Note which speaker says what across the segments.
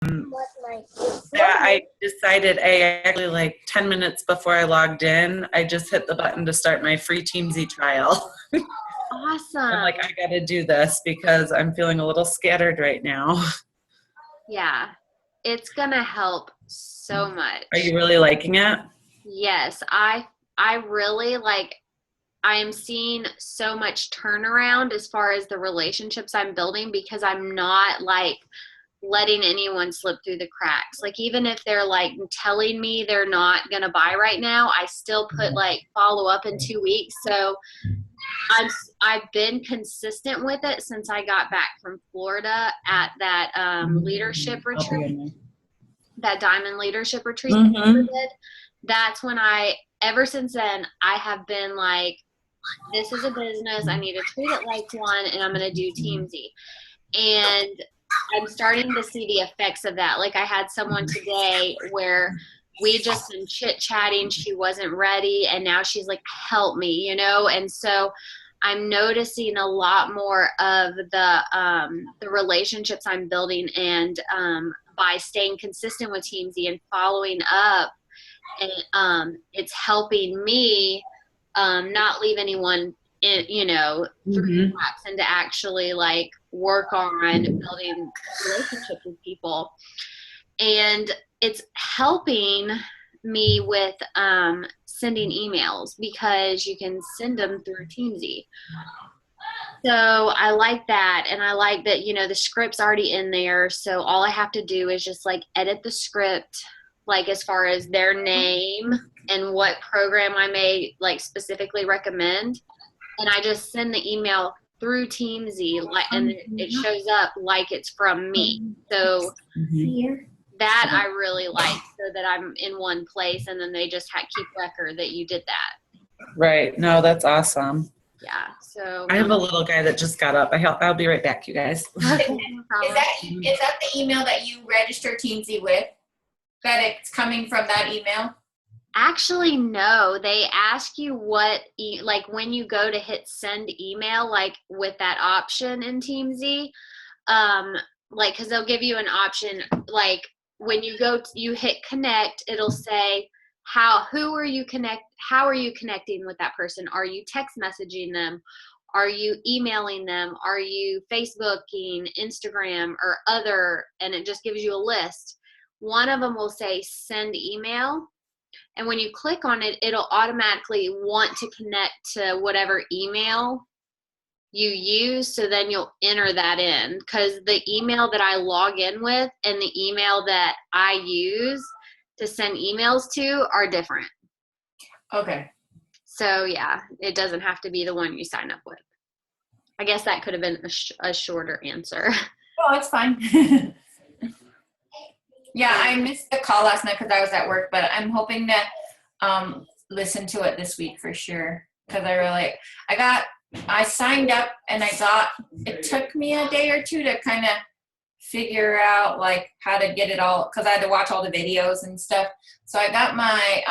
Speaker 1: that I decided I actually like 10 minutes before I logged in, I just hit the button to start my free Teamsy trial. I'm
Speaker 2: Awesome.
Speaker 1: like, I got to do this because I'm feeling a little scattered right now.
Speaker 2: Yeah. It's going to help so
Speaker 1: Are
Speaker 2: much.
Speaker 1: you really liking it?
Speaker 2: Yes, I really like I am seeing so much turnaround as far as the relationships I'm building because I'm not like letting anyone slip through the cracks. Like even if they're like telling me they're not going to buy right now, I still put like follow up in 2 weeks. So I've been consistent with it since I got back from Florida at that leadership
Speaker 1: I'll be
Speaker 2: retreat,
Speaker 1: in there.
Speaker 2: that diamond leadership retreat that we
Speaker 1: Mm-hmm.
Speaker 2: did. That's when ever since then, I have been like, this is a business. I need to treat it like one, and I'm going to do Teamsy. And I'm starting to see the effects of that. Like I had someone today where we just been chit chatting. She wasn't ready, and now she's like, "Help me," And so I'm noticing a lot more of the relationships I'm building, and by staying consistent with Teamsy and following up, and it's helping me not leave anyone through the
Speaker 1: Mm-hmm.
Speaker 2: cracks and to actually like work on building relationships with people. And it's helping me with sending emails because you can send them through Teamsy. So I like that. And I like that, the script's already in there. So all I have to do is just like edit the script, like as far as their name and what program I may like specifically recommend. And I just send the email through Teamsy, and it shows up like it's from me. So that I really like, so that I'm in one place, and then they just keep record that you did that.
Speaker 1: Right. No, that's awesome.
Speaker 2: Yeah. So
Speaker 1: I have a little guy that just got up. I'll be right back, you guys.
Speaker 2: okay, no
Speaker 3: Is
Speaker 2: problem.
Speaker 3: that the email that you register Teamsy with? That it's coming from that email?
Speaker 2: Actually, no. They ask you like when you go to hit send email, like with that option in Teamsy, like because they'll give you an option, like when you hit connect, it'll say how are you connecting with that person? Are you text messaging them? Are you emailing them? Are you Facebooking, Instagram, or other? And it just gives you a list. One of them will say send email. And when you click on it, it'll automatically want to connect to whatever email you use. So then you'll enter that in, because the email that I log in with and the email that I use to send emails to are different.
Speaker 3: Okay.
Speaker 2: So yeah, it doesn't have to be the one you sign up with. I guess that could have been a shorter answer.
Speaker 3: Oh, it's fine. Yeah, I missed the call last night because I was at work, but I'm hoping to listen to it this week for sure. Because I signed up and it took me a day or two to kind of figure out like how to get it all, because I had to watch all the videos and stuff. So I got my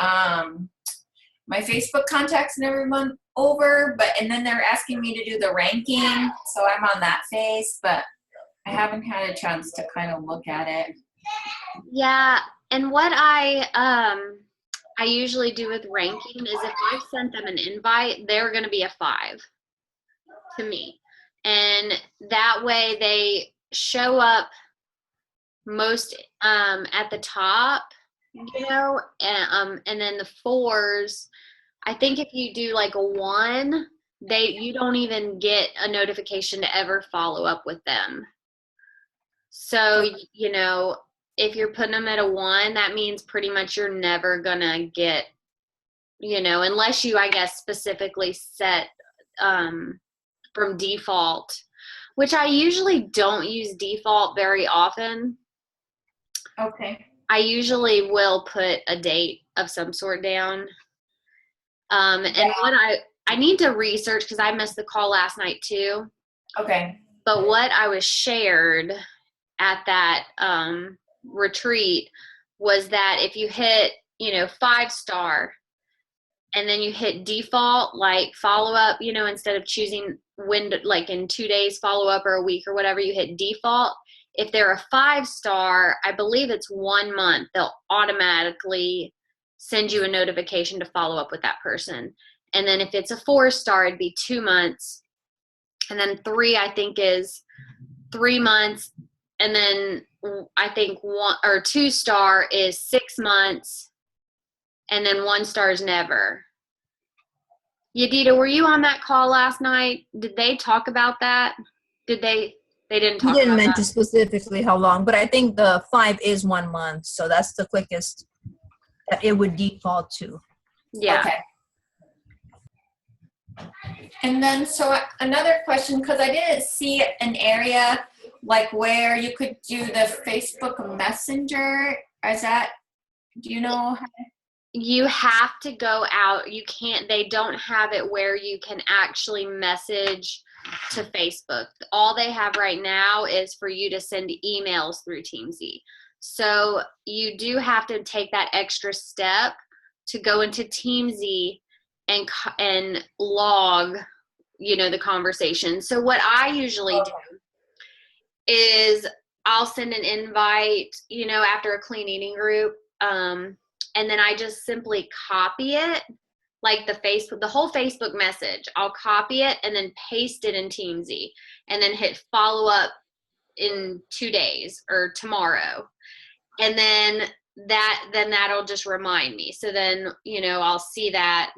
Speaker 3: Facebook contacts and everyone over, and then they're asking me to do the ranking. So I'm on that phase, but I haven't had a chance to kind of look at it.
Speaker 2: Yeah, and what I usually do with ranking is if I've sent them an invite, they're going to be a 5 to me. And that way they show up most at the top, and then the 4s, I think if you do like a 1, you don't even get a notification to ever follow up with them. So, if you're putting them at a 1, that means pretty much you're never gonna get, unless you, I guess, specifically set from default, which I usually don't use default very often.
Speaker 3: Okay.
Speaker 2: I usually will put a date of some sort down. And what I need to research, because I missed the call last night too.
Speaker 3: Okay.
Speaker 2: But what I was shared at that retreat was that if you hit 5-star and then you hit default, like follow up, instead of choosing when to, like in 2 days follow up or a week or whatever, you hit default, If they're a 5-star, I believe it's 1 month. They'll automatically send you a notification to follow up with that person. And then if it's a 4-star, it'd be 2 months. And then 3, I think, is 3 months. And then I think 1 or 2-star is 6 months. And then 1-star is never. Yadida, were you on that call last night? Did they talk about that? Did they didn't talk
Speaker 4: He didn't
Speaker 2: about
Speaker 4: mention
Speaker 2: that?
Speaker 4: specifically how long, but I think the 5 is 1 month, so that's the quickest that it would default to.
Speaker 2: Yeah.
Speaker 3: Okay. And then, so another question, because I didn't see an area like where you could do the Facebook Messenger. Is that, do you know?
Speaker 2: You have to go out. You can't, they don't have it where you can actually message to Facebook. All they have right now is for you to send emails through Teamsy. So you do have to take that extra step to go into Teamsy and log, the conversation. So what I usually do is I'll send an invite, after a clean eating group. And then I just simply copy it, like the whole Facebook message. I'll copy it and then paste it in Teamsy and then hit follow up in 2 days or tomorrow. And then that'll just remind me. So then, I'll see that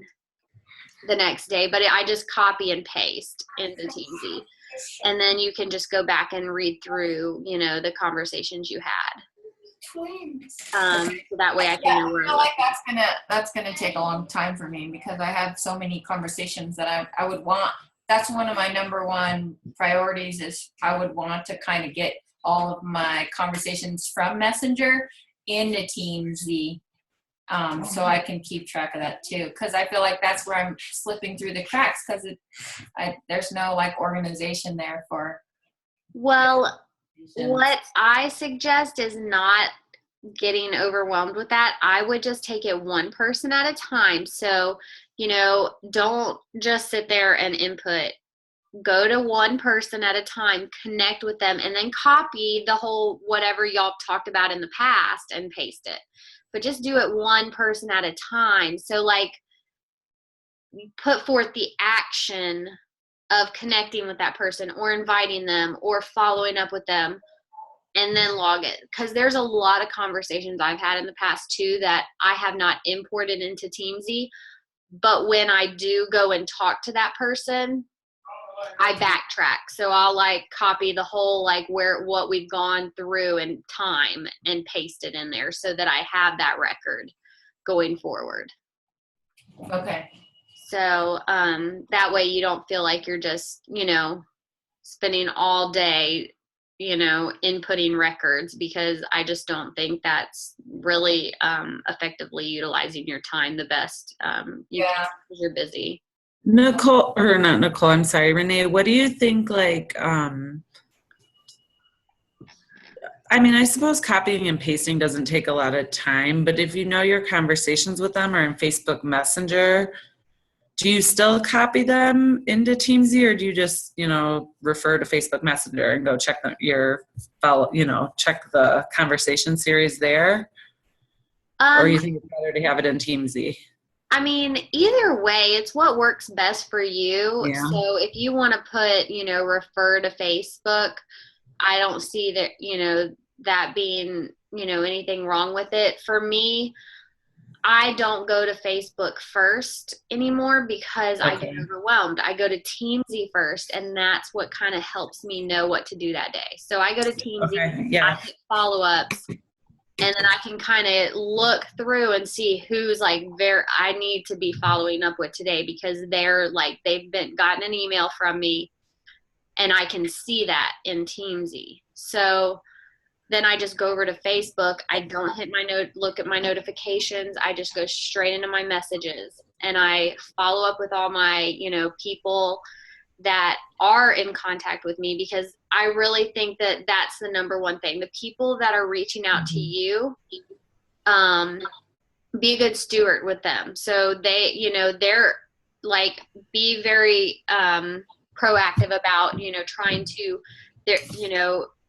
Speaker 2: the next day, but I just copy and paste into Teamsy. And then you can just go back and read through, the conversations you had.
Speaker 3: Twins.
Speaker 2: So that way I can know where
Speaker 3: I feel like that's gonna take a long time for me because I have so many conversations that I would want. That's one of my number one priorities is I would want to kind of get all of my conversations from Messenger into Teamsy, so I can keep track of that too. Because I feel like that's where I'm slipping through the cracks because there's no like organization there for.
Speaker 2: Well, what I suggest is not getting overwhelmed with that. I would just take it one person at a time. So, don't just sit there and input. Go to one person at a time, connect with them, and then copy the whole whatever y'all talked about in the past and paste it. But just do it one person at a time. So, like, put forth the action of connecting with that person or inviting them or following up with them and then log it. Because there's a lot of conversations I've had in the past too that I have not imported into Teamsy. But when I do go and talk to that person, I backtrack. So I'll like copy the whole like what we've gone through in time and paste it in there so that I have that record going forward.
Speaker 3: Okay.
Speaker 2: So that way you don't feel like you're just, spending all day, inputting records, because I just don't think that's really effectively utilizing your time the best. Because you're busy.
Speaker 1: Nicole, or not Nicole, I'm sorry, Renee, what do you think, like, I suppose copying and pasting doesn't take a lot of time, but if you know your conversations with them are in Facebook Messenger, do you still copy them into Teamsy, or do you just, refer to Facebook Messenger and go check check the conversation series there? Or you think it's better to have it in Teamsy?
Speaker 2: Either way, it's what works best for you.
Speaker 1: Yeah.
Speaker 2: So if you want to put, refer to Facebook, I don't see that, that being, anything wrong with it. For me, I don't go to Facebook first anymore because I get overwhelmed. I go to Teamsy first, and that's what kind of helps me know what to do that day. So I go to Teamsy, I hit follow-ups, and then I can kind of look through and see who's like I need to be following up with today, because they're like, gotten an email from me, and I can see that in Teamsy. So then I just go over to Facebook. I don't look at my notifications. I just go straight into my messages, and I follow up with all my, people that are in contact with me, because I really think that that's the number one thing. The people that are reaching out to you, be a good steward with them. So they, they're like, be very proactive about, trying to,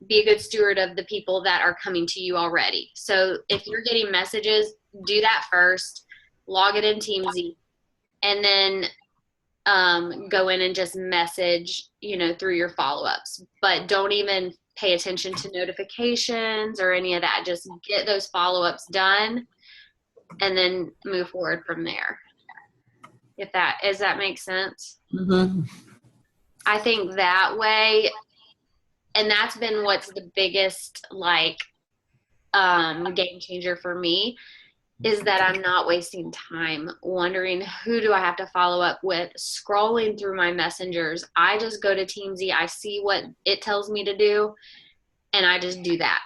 Speaker 2: be a good steward of the people that are coming to you already. So if you're getting messages, do that first, log it in Teamsy, and then go in and just message, through your follow-ups. But don't even pay attention to notifications or any of that. Just get those follow-ups done and then move forward from there. Does that make sense?
Speaker 1: Mm-hmm.
Speaker 2: I think that way, and that's been what's the biggest game changer for me, is that I'm not wasting time wondering who do I have to follow up with, scrolling through my messengers. I just go to Teamsy, I see what it tells me to do, and I just do that.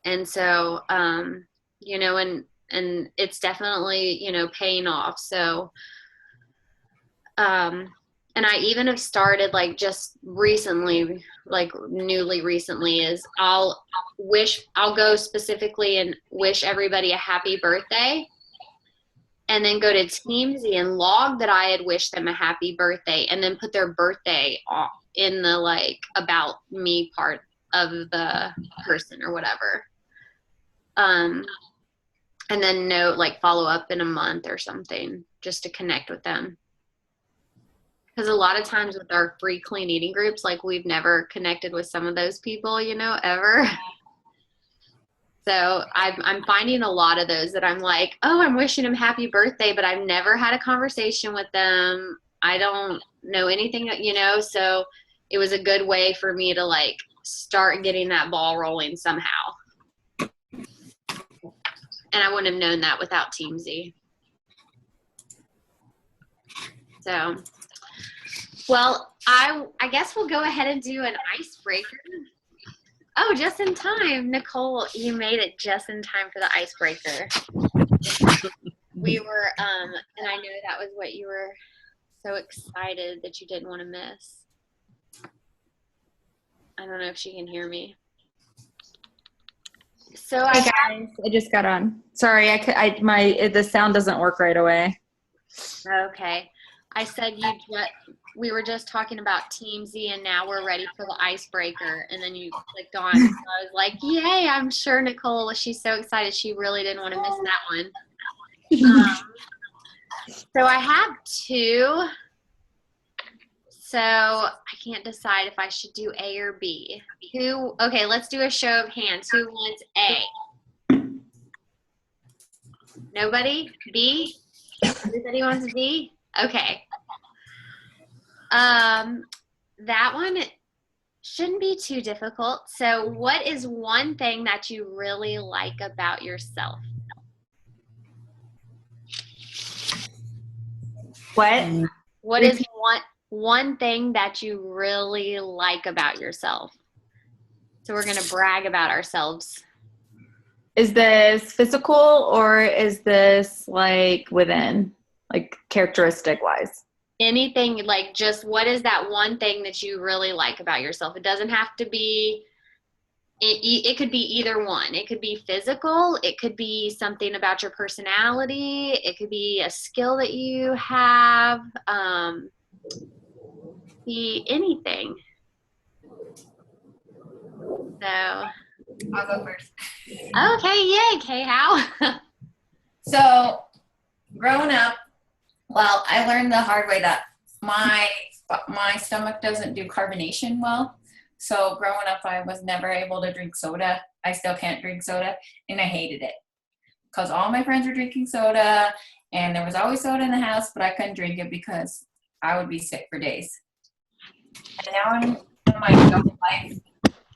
Speaker 2: And so, and it's definitely, paying off. So, and I even have started just recently, newly recently, is I'll go specifically and wish everybody a happy birthday, and then go to Teamsy and log that I had wished them a happy birthday, and then put their birthday in the about me part of the person or whatever. And then note follow up in a month or something just to connect with them. Because a lot of times with our free clean eating groups, we've never connected with some of those people, ever. So I'm finding a lot of those that I'm I'm wishing them happy birthday, but I've never had a conversation with them. I don't know anything, so it was a good way for me to start getting that ball rolling somehow. And I wouldn't have known that without Teamsy. So, well, I guess we'll go ahead and do an icebreaker. Oh, just in time. Nicole, you made it just in time for the icebreaker. We were, and I know that was what you were so excited that you didn't want to miss. I don't know if she can hear me. So
Speaker 5: Hey guys, I just got on. Sorry, the sound doesn't work right away.
Speaker 2: Okay. I said we were just talking about Teamsy, and now we're ready for the icebreaker, and then you clicked on. So I was like, yay, I'm sure Nicole, she's so excited she really didn't want to miss that one. So I have two. So I can't decide if I should do A or B. Okay, let's do a show of hands. Who wants A? Nobody? B? Everybody wants B? Okay. That one shouldn't be too difficult. So what is one thing that you really like about yourself? What is one thing that you really like about yourself? So we're going to brag about ourselves.
Speaker 5: Is this physical or is this within, characteristic wise?
Speaker 2: Anything, just what is that one thing that you really like about yourself? It doesn't have to be, it could be either one. It could be physical. It could be something about your personality. It could be a skill that you have. Be anything. So
Speaker 3: I'll go first.
Speaker 2: Okay, yay, Kay, how?
Speaker 3: So growing up, well, I learned the hard way that my stomach doesn't do carbonation well. So growing up, I was never able to drink soda. I still can't drink soda, and I hated it because all my friends were drinking soda, and there was always soda in the house, but I couldn't drink it because I would be sick for days. And now in my adult life,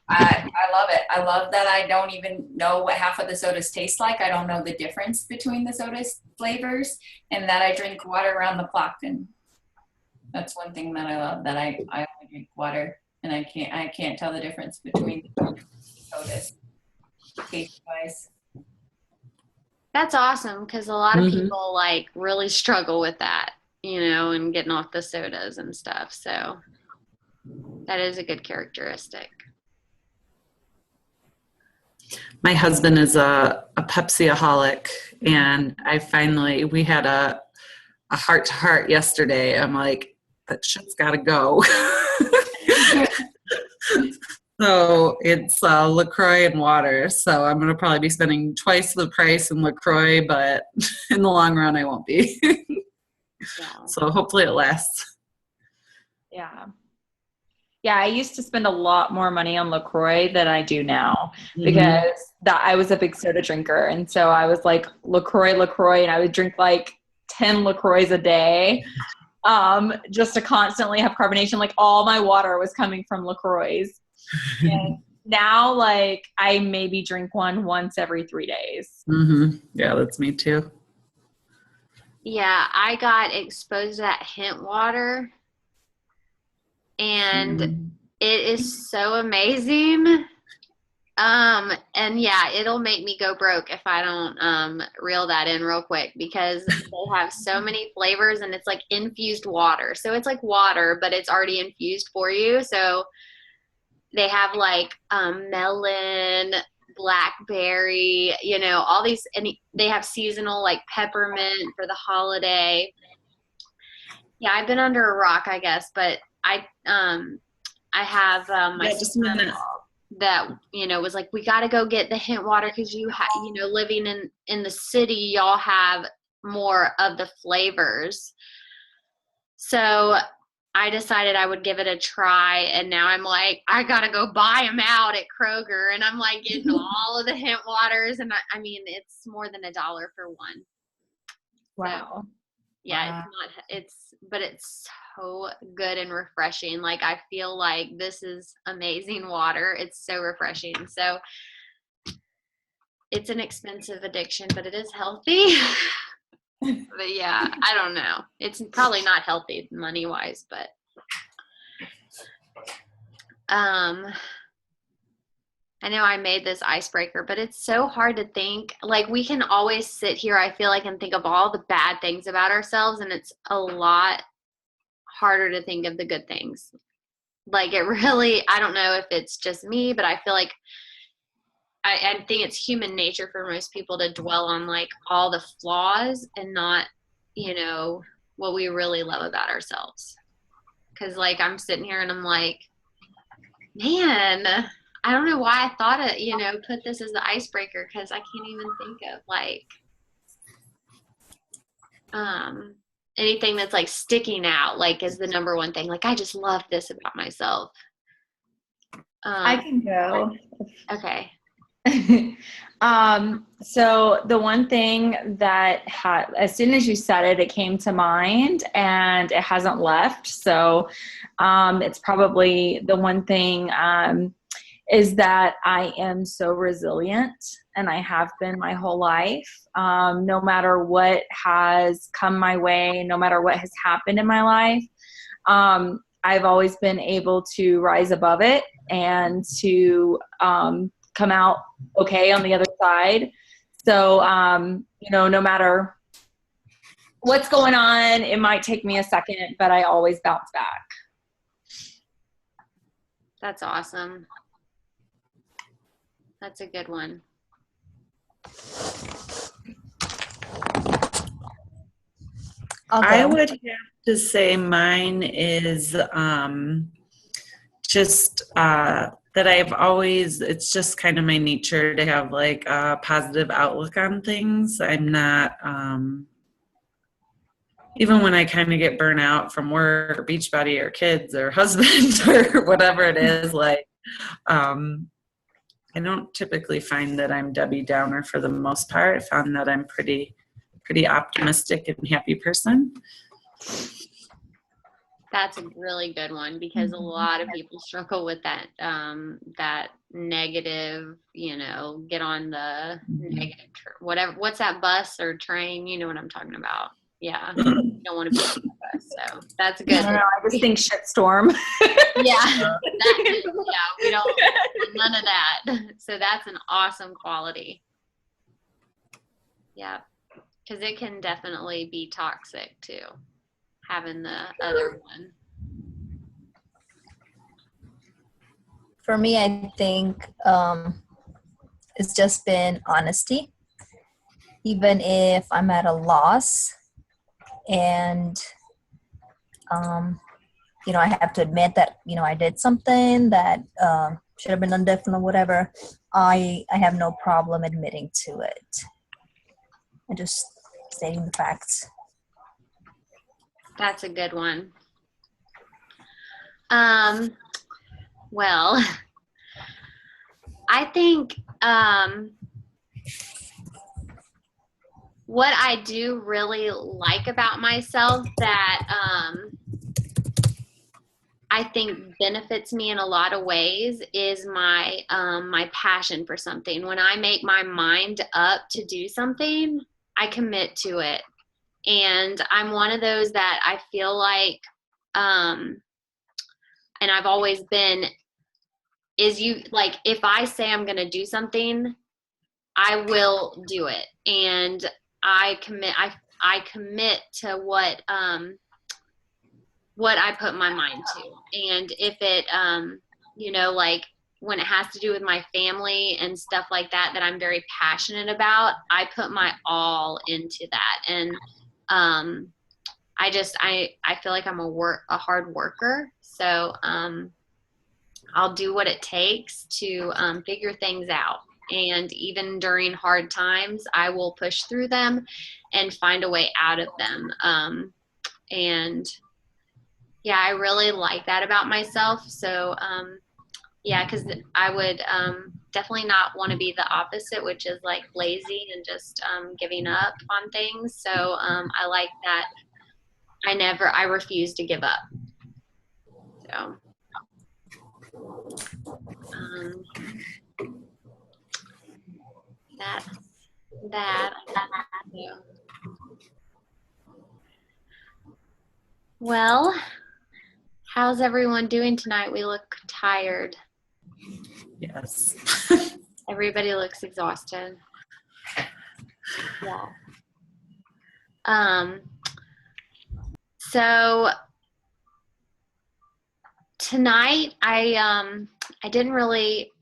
Speaker 3: I love it. I love that I don't even know what half of the sodas taste like. I don't know the difference between the soda flavors, and that I drink water around the clock. And that's one thing that I love, that I only drink water, and I can't tell the difference between sodas taste wise.
Speaker 2: That's awesome, because a lot of people really struggle with that, and getting off the sodas and stuff. So that is a good characteristic.
Speaker 1: My husband is a Pepsi-aholic, and we had a heart-to-heart yesterday. I'm like, that shit's got to go. So it's LaCroix and water. So I'm going to probably be spending twice the price in LaCroix, but in the long run, I won't be.
Speaker 2: Yeah.
Speaker 1: So hopefully it lasts.
Speaker 5: Yeah. Yeah, I used to spend a lot more money on LaCroix than I do now because that I was a big soda drinker. And so I was like LaCroix, and I would drink like 10 LaCroix a day just to constantly have carbonation. Like all my water was coming from LaCroix. And now like I maybe drink one once every 3 days.
Speaker 1: Yeah, that's me too.
Speaker 2: Yeah, I got exposed to that hint water, and it is so amazing. And yeah, it'll make me go broke if I don't reel that in real quick, because they have so many flavors, and it's like infused water. So it's like water, but it's already infused for you. So they have like melon, blackberry, you know, all these, and they have seasonal like peppermint for the holiday. Yeah, I've been under a rock, I guess, but I have my
Speaker 1: Just a minute.
Speaker 2: that, you know, was like, we got to go get the hint water because you know, living in the city, y'all have more of the flavors. So I decided I would give it a try, and now I'm like, I got to go buy them out at Kroger, and I'm like getting all of the hint waters, and I mean, it's more than $1 for one.
Speaker 5: Wow.
Speaker 2: Yeah, but it's so good and refreshing. Like, I feel like this is amazing water. It's so refreshing. So it's an expensive addiction, but it is healthy. But yeah, I don't know. It's probably not healthy money wise, but I know I made this icebreaker, but it's so hard to think. Like, we can always sit here, I feel like, and think of all the bad things about ourselves, and it's a lot harder to think of the good things. Like, it really, I don't know if it's just me, but I feel like I think it's human nature for most people to dwell on like all the flaws and not, you know, what we really love about ourselves. Cause like I'm sitting here and I'm like, man, I don't know why I thought it, you know, put this as the icebreaker, because I can't even think of like anything that's like sticking out, like is the number one thing. Like, I just love this about myself.
Speaker 5: I can go.
Speaker 2: Okay.
Speaker 5: So the one thing that as soon as you said it, it came to mind, and it hasn't left. So it's probably the one thing is that I am so resilient, and I have been my whole life. No matter what has come my way, no matter what has happened in my life, I've always been able to rise above it and to come out okay on the other side. So, you know, no matter what's going on, it might take me a second, but I always bounce back.
Speaker 2: That's awesome. That's a good one.
Speaker 1: I would have to say mine is just that I've always, it's just kind of my nature to have like a positive outlook on things. I'm not, even when I kind of get burnt out from work or Beachbody or kids or husband or whatever it is, like, I don't typically find that I'm Debbie Downer for the most part. I found that I'm pretty optimistic and happy person.
Speaker 2: That's a really good one, because a lot of people struggle with that, that negative, you know, get on the negative, whatever, what's that bus or train? You know what I'm talking about. Yeah. You don't want to be on the bus. So that's good.
Speaker 5: I don't know, I just think shitstorm.
Speaker 2: Yeah. We don't, none of that. So that's an awesome quality. Yeah. Because it can definitely be toxic too, having the other one.
Speaker 4: For me, I think it's just been honesty. Even if I'm at a loss and, you know, I have to admit that, you know, I did something that should have been done different or whatever, I have no problem admitting to it and just stating the facts.
Speaker 2: That's a good one. Well, I think what I do really like about myself that I think benefits me in a lot of ways is my my passion for something. When I make my mind up to do something, I commit to it. And I'm one of those that I feel like, and I've always been, is you like, if I say I'm going to do something, I will do it. And I commit to what I put my mind to. And if it, you know, like when it has to do with my family and stuff like that, that I'm very passionate about, I put my all into that. And I feel like I'm a hard worker. So I'll do what it takes to figure things out. And even during hard times, I will push through them and find a way out of them. And yeah, I really like that about myself. So yeah, because I would definitely not want to be the opposite, which is like lazy and just giving up on things. So I like that I refuse to give up. So that. Well, how's everyone doing tonight? We look tired.
Speaker 1: Yes.
Speaker 2: Everybody looks exhausted. Yeah. So tonight I didn't really,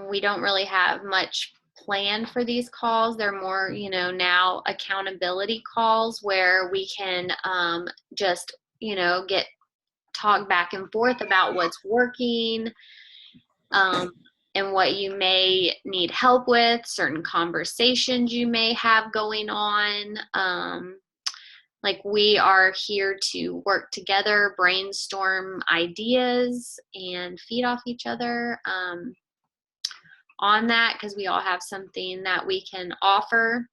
Speaker 2: we don't really have much planned for these calls. They're more, you know, now accountability calls where we can just, you know, talk back and forth about what's working, and what you may need help with, certain conversations you may have going on. Like we are here to work together, brainstorm ideas, and feed off each other on that, because we all have something that we can offer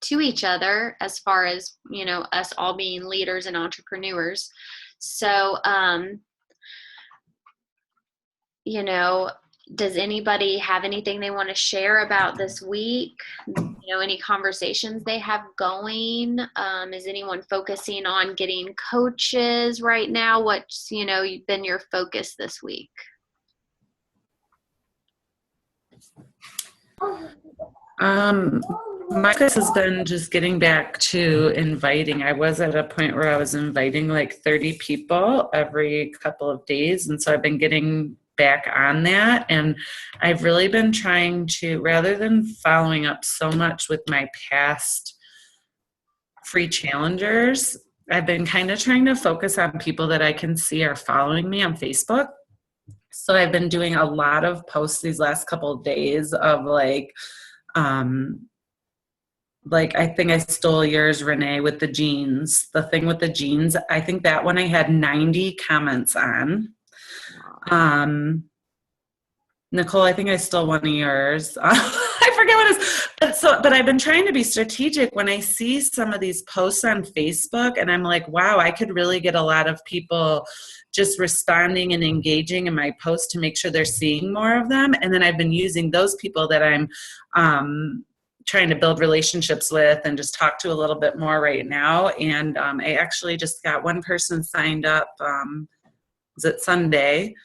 Speaker 2: to each other as far as, you know, us all being leaders and entrepreneurs. So, you know, does anybody have anything they want to share about this week? You know, any conversations they have going? Is anyone focusing on getting coaches right now? What's, you know, been your focus this week?
Speaker 1: My focus has been just getting back to inviting. I was at a point where I was inviting like 30 people every couple of days. And so I've been getting back on that. And I've really been trying to, rather than following up so much with my past free challengers, I've been kind of trying to focus on people that I can see are following me on Facebook. So I've been doing a lot of posts these last couple of days of like I think I stole yours, Renee, with the jeans. The thing with the jeans, I think that one I had 90 comments on. Nicole, I think I stole one of yours. I forget what it is. But I've been trying to be strategic when I see some of these posts on Facebook, and I'm like, wow, I could really get a lot of people just responding and engaging in my posts to make sure they're seeing more of them. And then I've been using those people that I'm trying to build relationships with and just talk to a little bit more right now. And I actually just got one person signed up. Was it Sunday?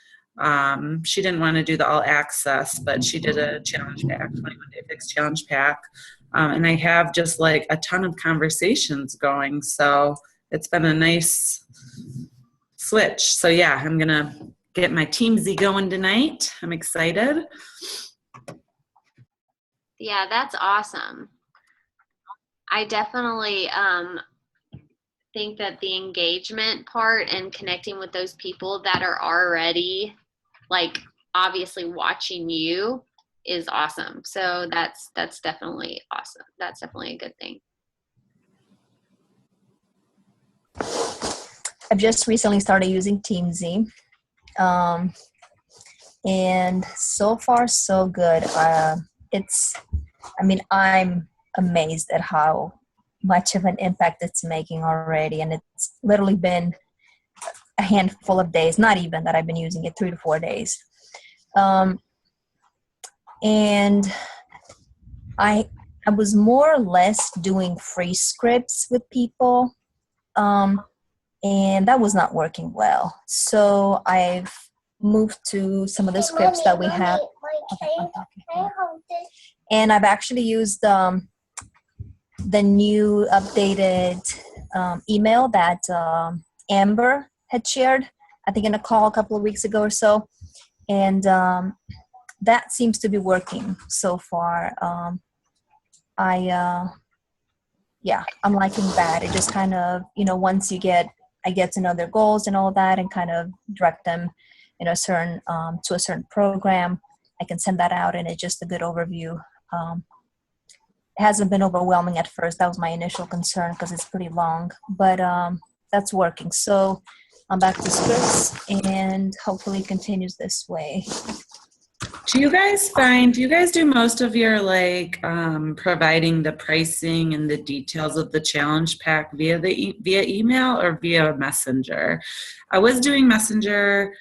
Speaker 1: She didn't want to do the all access, but she did a challenge pack, 21-day fix challenge pack. And I have just like a ton of conversations going. So it's been a nice switch. So yeah, I'm going to get my Teamzy going tonight. I'm excited.
Speaker 2: Yeah, that's awesome. I definitely think that the engagement part and connecting with those people that are already like obviously watching you is awesome. So that's definitely awesome. That's definitely a good thing.
Speaker 4: I've just recently started using Teamzy. And so far so good. I'm amazed at how much of an impact it's making already, and it's literally been a handful of days, not even, that I've been using it, 3 to 4 days. And I was more or less doing free scripts with people, and that was not working well. So I've moved to some of the scripts that we have. And I've actually used the new updated email that Amber had shared, I think in a call a couple of weeks ago or so. And that seems to be working so far. I'm liking that. It just kind of, once I get to know their goals and all that, and kind of direct them to a certain program, I can send that out, and it's just a good overview. It hasn't been overwhelming at first. That was my initial concern because it's pretty long, but that's working. So I'm back to scripts, and hopefully it continues this way.
Speaker 1: Do you guys do most of your providing the pricing and the details of the challenge pack via email or via Messenger? I was doing Messenger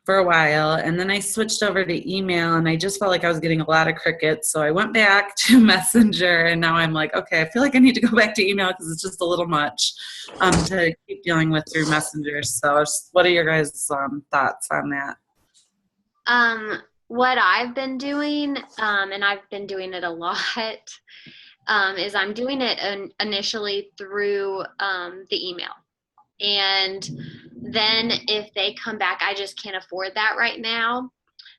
Speaker 1: for a while, and then I switched over to email, and I just felt like I was getting a lot of crickets. So I went back to Messenger, and now I'm like, okay, I feel like I need to go back to email because it's just a little much to keep dealing with through Messenger. So what are your guys' thoughts on that?
Speaker 2: What I've been doing, and I've been doing it a lot, is I'm doing it initially through the email. And then if they come back, I just can't afford that right now,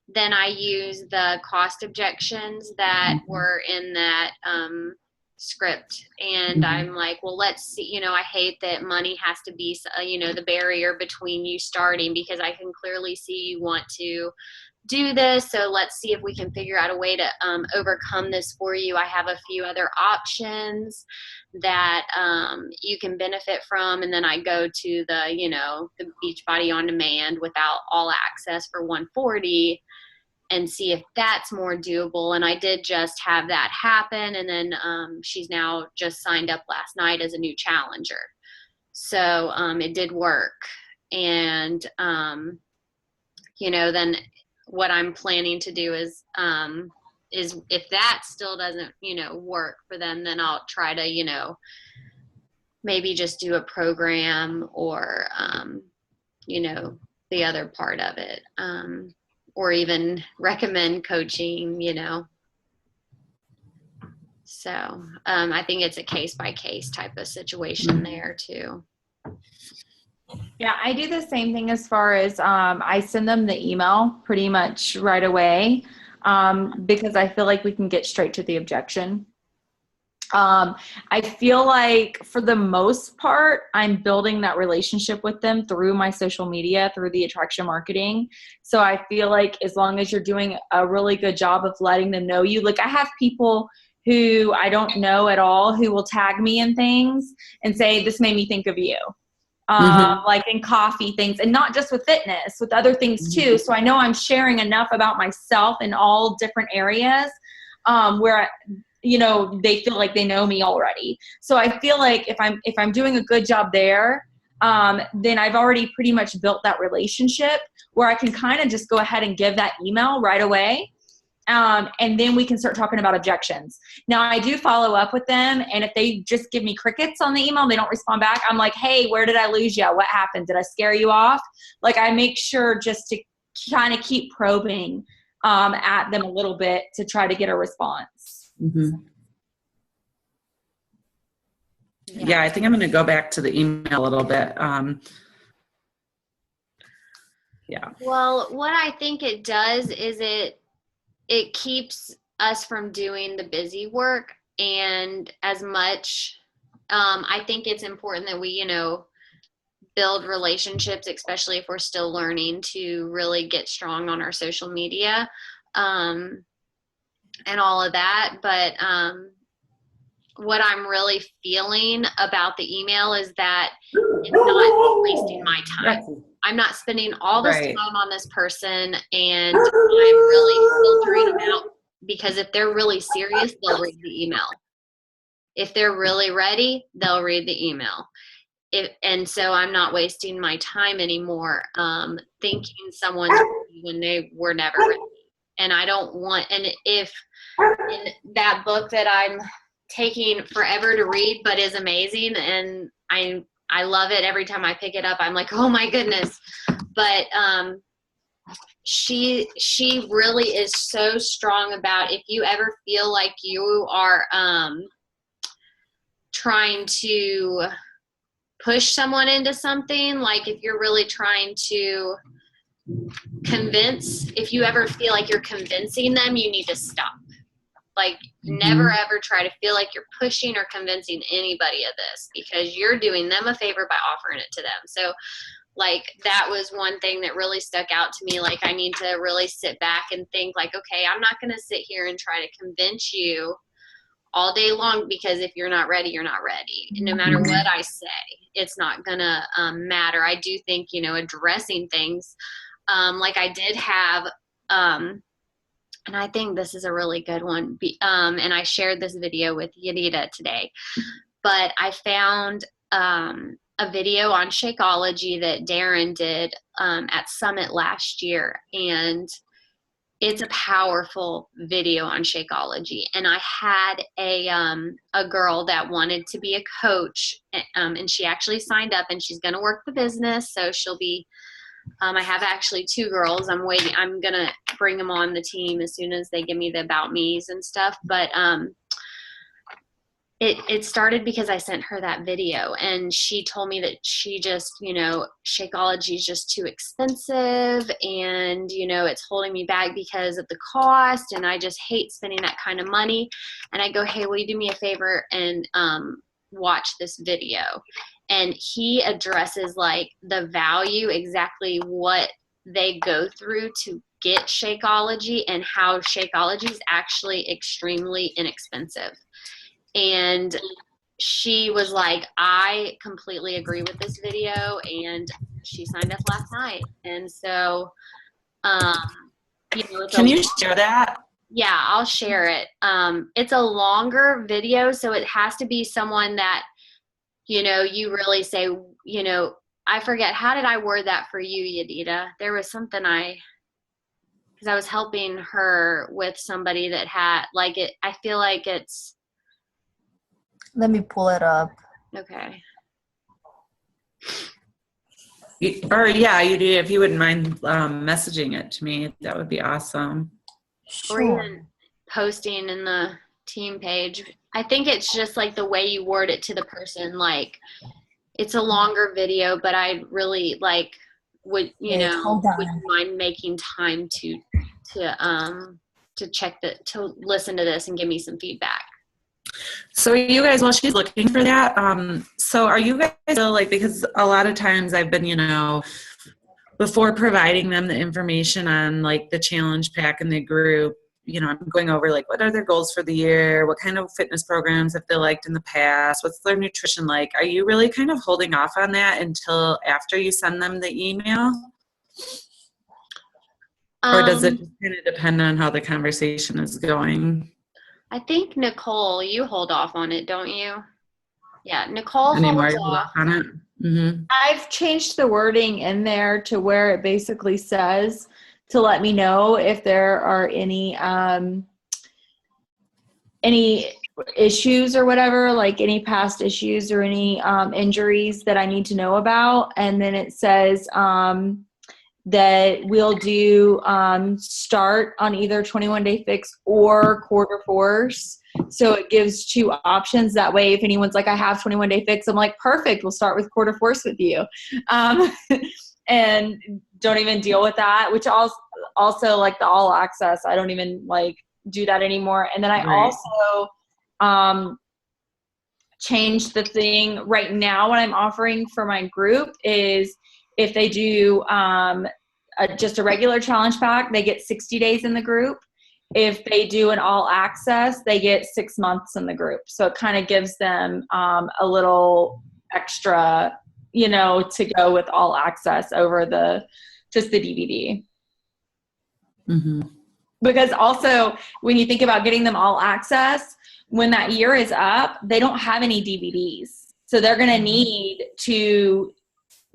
Speaker 2: then I use the cost objections that were in that script. And I'm like, well, let's see, I hate that money has to be, the barrier between you starting, because I can clearly see you want to do this. So let's see if we can figure out a way to overcome this for you. I have a few other options that you can benefit from. And then I go to the Beachbody On Demand without all access for $140 and see if that's more doable. And I did just have that happen. And then she's now just signed up last night as a new challenger. So it did work. And, then what I'm planning to do is if that still doesn't, work for them, then I'll try to, maybe just do a program or, the other part of it, or even recommend coaching, So I think it's a case-by-case type of situation there too.
Speaker 5: Yeah, I do the same thing as far as I send them the email pretty much right away because I feel like we can get straight to the objection. I feel like for the most part, I'm building that relationship with them through my social media, through the attraction marketing. So I feel like as long as you're doing a really good job of letting them know you, like I have people who I don't know at all who will tag me in things and say, this made me think of you. Like in coffee things, and not just with fitness, with other things too. So I know I'm sharing enough about myself in all different areas where, they feel like they know me already. So I feel like if I'm doing a good job there, then I've already pretty much built that relationship where I can kind of just go ahead and give that email right away. And then we can start talking about objections. Now I do follow up with them, and if they just give me crickets on the email, they don't respond back, I'm like, hey, where did I lose you? What happened? Did I scare you off? Like I make sure just to kind of keep probing at them a little bit to try to get a response.
Speaker 1: Yeah, I think I'm going to go back to the email a little bit. Yeah.
Speaker 2: Well, what I think it does is it keeps us from doing the busy work, and as much I think it's important that we build relationships, especially if we're still learning to really get strong on our social media, and all of that. But what I'm really feeling about the email is that it's not wasting my time. I'm not spending all this
Speaker 1: Right.
Speaker 2: time on this person, and I'm really filtering them out, because if they're really serious, they'll read the email. If they're really ready, they'll read the email. And so I'm not wasting my time anymore thinking someone's ready when they were never ready. And I don't want, and if in that book that I'm taking forever to read but is amazing, and I love it every time I pick it up, I'm like, oh my goodness. But she really is so strong about, if you ever feel like you are trying to push someone into something, like if you're really trying to convince, if you ever feel like you're convincing them, you need to stop. Like, never ever try to feel like you're pushing or convincing anybody of this, because you're doing them a favor by offering it to them. So like, that was one thing that really stuck out to me. Like, I need to really sit back and think like, okay, I'm not going to sit here and try to convince you all day long, because if you're not ready, you're not ready. And no matter what I say, it's not going to matter. I do think, addressing things, like I did have, and I think this is a really good one. And I shared this video with Yadida today, but I found a video on Shakeology that Darren did at Summit last year. And it's a powerful video on Shakeology. And I had a girl that wanted to be a coach, and she actually signed up, and she's going to work the business. So she'll be, I have actually 2 girls. I'm waiting. I'm going to bring them on the team as soon as they give me the about me's and stuff. But it started because I sent her that video, and she told me that she just, Shakeology is just too expensive, and, it's holding me back because of the cost, and I just hate spending that kind of money. And I go, hey, will you do me a favor and watch this video? And he addresses like the value, exactly what they go through to get Shakeology, and how Shakeology is actually extremely inexpensive. And she was like, I completely agree with this video, and she signed up last night. And so,
Speaker 1: Can you share that?
Speaker 2: Yeah, I'll share it. It's a longer video, so it has to be someone that, you really say, I forget, how did I word that for you, Yadida? There was something because I was helping her with somebody that had, like, it, I feel like it's,
Speaker 4: Let me pull it up.
Speaker 2: okay.
Speaker 1: If you wouldn't mind messaging it to me, that would be awesome.
Speaker 2: Or even posting in the team page. I think it's just like the way you word it to the person. Like, it's a longer video, but I really would mind making time to listen to this and give me some feedback.
Speaker 1: So are you guys, while she's looking for that, so are you guys still because a lot of times I've been, before providing them the information on the challenge pack and the group, I'm going over what are their goals for the year, what kind of fitness programs have they liked in the past, what's their nutrition like? Are you really kind of holding off on that until after you send them the email? Or does it just kind of depend on how the conversation is going?
Speaker 2: I think, Nicole, you hold off on it, don't you? Yeah, Nicole holds off
Speaker 1: on it. Mm-hmm.
Speaker 5: I've changed the wording in there to where it basically says to let me know if there are any issues or whatever, like any past issues or any injuries that I need to know about. And then it says that we'll do start on either 21-day fix or quarter force. So it gives 2 options. That way, if anyone's like, I have 21-day fix, I'm like, perfect, we'll start with quarter force with you. And don't even deal with that, which also like the all access, I don't even do that anymore. And then I also changed the thing. Right now, what I'm offering for my group is if they do just a regular challenge pack, they get 60 days in the group. If they do an all access, they get 6 months in the group. So it kind of gives them a little extra, to go with all access over just the DVD.
Speaker 1: Mm-hmm.
Speaker 5: Because also when you think about getting them all access, when that year is up, they don't have any DVDs. So they're going to need to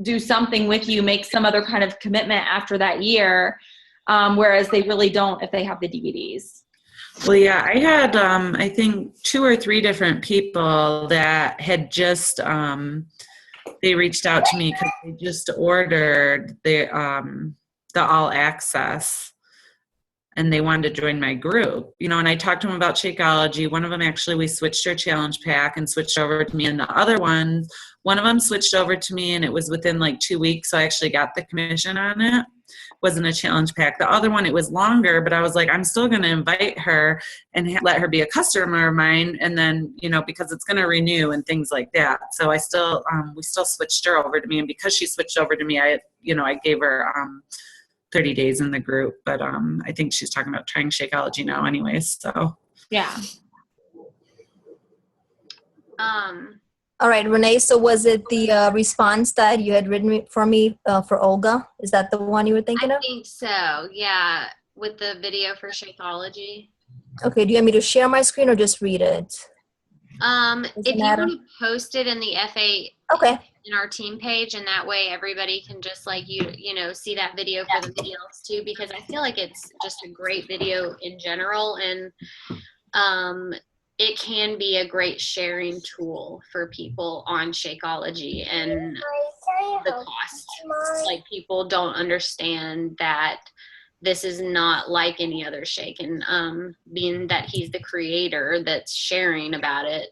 Speaker 5: do something with you, make some other kind of commitment after that year. Whereas they really don't if they have the DVDs.
Speaker 1: Well, yeah, I had, I think 2 or 3 different people that had just, they reached out to me because they just ordered the all access and they wanted to join my group, and I talked to them about Shakeology. One of them actually, we switched their challenge pack and switched over to me. And the other one of them switched over to me and it was within like 2 weeks. So I actually got the commission on it. Wasn't a challenge pack. The other one, it was longer, but I was like, I'm still going to invite her and let her be a customer of mine. And then, because it's going to renew and things like that. So I still, we still switched her over to me. And because she switched over to me, I gave her 30 days in the group, but I think she's talking about trying Shakeology now anyways. So
Speaker 5: yeah.
Speaker 4: All right, Renee, so was it the response that you had written for me for Olga? Is that the one you were thinking
Speaker 2: I
Speaker 4: of?
Speaker 2: think so, yeah, with the video for Shakeology.
Speaker 4: Okay, do you want me to share my screen or just read it?
Speaker 2: If you
Speaker 4: matter.
Speaker 2: want to post it in the FA
Speaker 4: Okay.
Speaker 2: in our team page, and that way everybody can just like see that video for the videos too, because I feel like it's just a great video in general, and it can be a great sharing tool for people on Shakeology and the cost. Like, people don't understand that this is not like any other shake, and being that he's the creator that's sharing about it,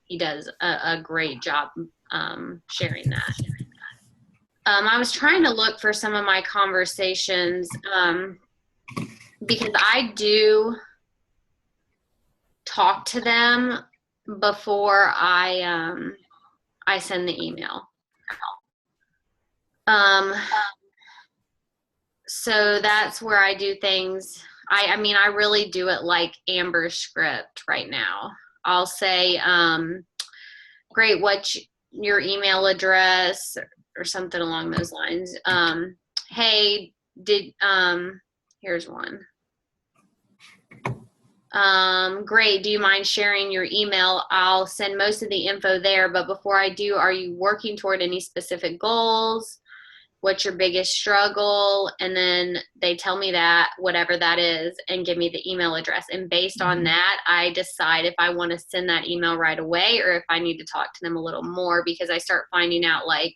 Speaker 2: he does a great job sharing that. I was trying to look for some of my conversations because I do talk to them before I send the email. So that's where I do things. I mean, I really do it like Amber's script right now. I'll say, great, what's your email address, or something along those lines. Hey, here's one. Great, do you mind sharing your email? I'll send most of the info there, but before I do, are you working toward any specific goals? What's your biggest struggle? And then they tell me that, whatever that is, and give me the email address. And based on that, I decide if I want to send that email right away or if I need to talk to them a little more, because I start finding out, like,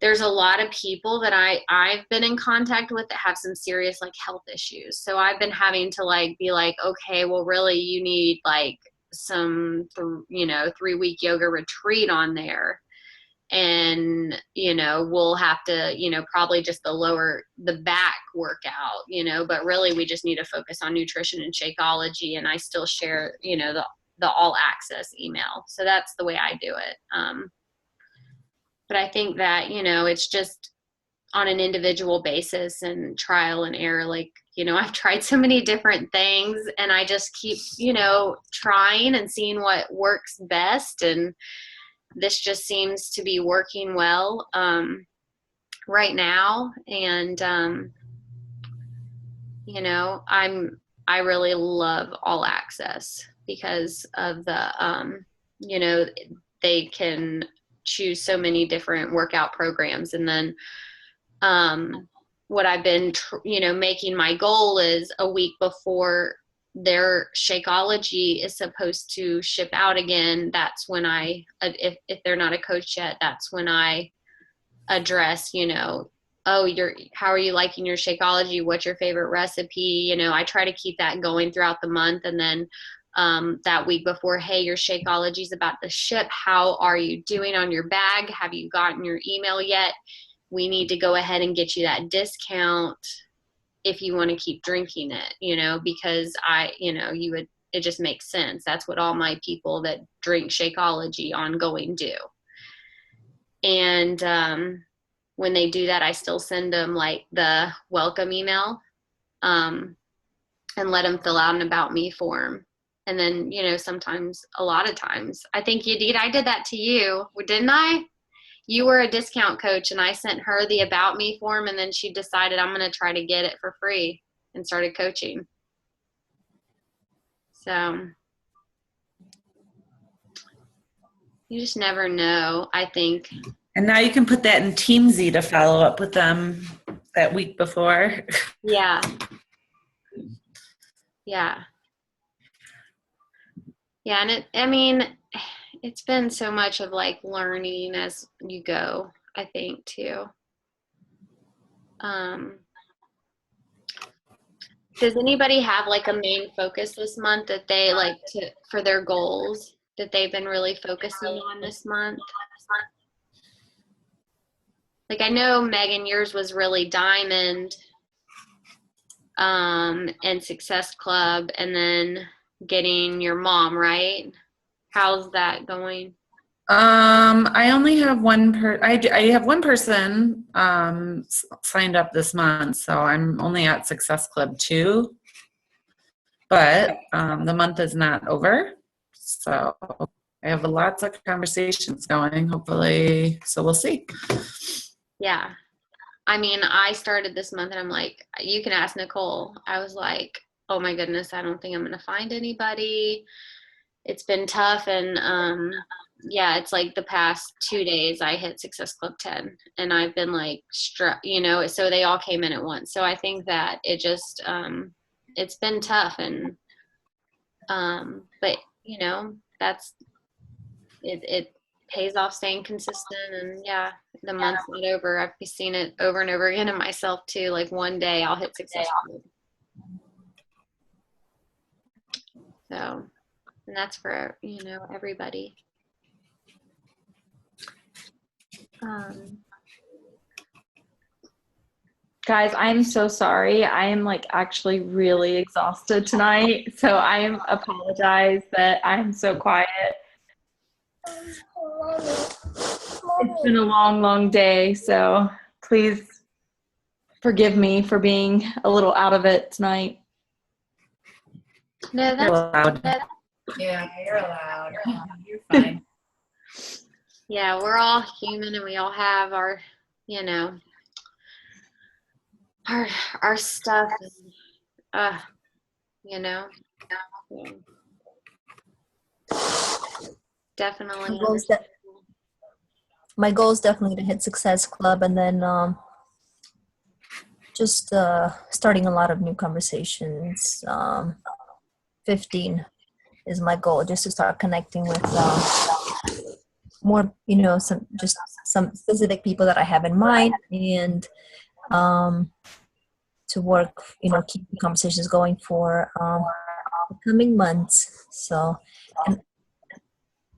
Speaker 2: there's a lot of people that I've been in contact with that have some serious, like, health issues. So I've been having to, like, be like, okay, well, really, you need, like, some, 3-week yoga retreat on there. And, we'll have to, probably just the back workout, but really we just need to focus on nutrition and Shakeology. And I still share, the all access email. So that's the way I do it. But I think that, it's just on an individual basis and trial and error. Like, I've tried so many different things and I just keep, trying and seeing what works best. And this just seems to be working well right now. And, I really love all access because of the, they can choose so many different workout programs. And then what I've been, making my goal is a week before their Shakeology is supposed to ship out again. That's when if they're not a coach yet, that's when I address, how are you liking your Shakeology? What's your favorite recipe? I try to keep that going throughout the month. And then that week before, hey, your Shakeology is about to ship. How are you doing on your bag? Have you gotten your email yet? We need to go ahead and get you that discount if you want to keep drinking it, because it just makes sense. That's what all my people that drink Shakeology ongoing do. And when they do that, I still send them like the welcome email and let them fill out an about me form. And then, you know, sometimes, a lot of times, I think you did. I did that to you, didn't I? You were a discount coach, and I sent her the about me form, and then she decided I'm going to try to get it for free and started coaching. So you just never know, I think.
Speaker 1: And now you can put that in Teamsy to follow up with them that week before.
Speaker 2: Yeah. Yeah. Yeah. And I mean, it's been so much of like learning as you go, I think, too. Does anybody have like a main focus this month that they like to, for their goals that they've been really focusing on this month? Like, I know, Megan, yours was really Diamond, and Success Club, and then getting your mom, right? How's that going?
Speaker 1: I only have I have one person signed up this month, so I'm only at Success Club 2. But the month is not over, so I have lots of conversations going, hopefully, so we'll see.
Speaker 2: Yeah. I mean, I started this month and I'm like, you can ask Nicole. I was like, oh my goodness, I don't think I'm going to find anybody. It's been tough. And yeah, it's like the past 2 days I hit Success Club 10 and I've been like, you know, so they all came in at once. So I think that it just, it's been tough. And, but you know, it pays off staying consistent. And yeah, the month's not over. I've seen it over and over again in myself too. Like one day I'll hit Success Club. So, and that's for, you know, everybody.
Speaker 5: Guys, I'm so sorry. I am like actually really exhausted tonight. So I apologize that I'm so quiet. It's been a long, long day. So please forgive me for being a little out of it tonight.
Speaker 2: No,
Speaker 1: You're
Speaker 2: that's
Speaker 1: allowed.
Speaker 3: Yeah, you're allowed. You're fine.
Speaker 2: yeah, we're all human and we all have our, you know, our stuff, and, you know, yeah. Definitely.
Speaker 4: My goal is definitely to hit Success Club, and then just starting a lot of new conversations. 15 is my goal, just to start connecting with more, you know, some specific people that I have in mind, and to work, you know, keep the conversations going for the coming months. So, and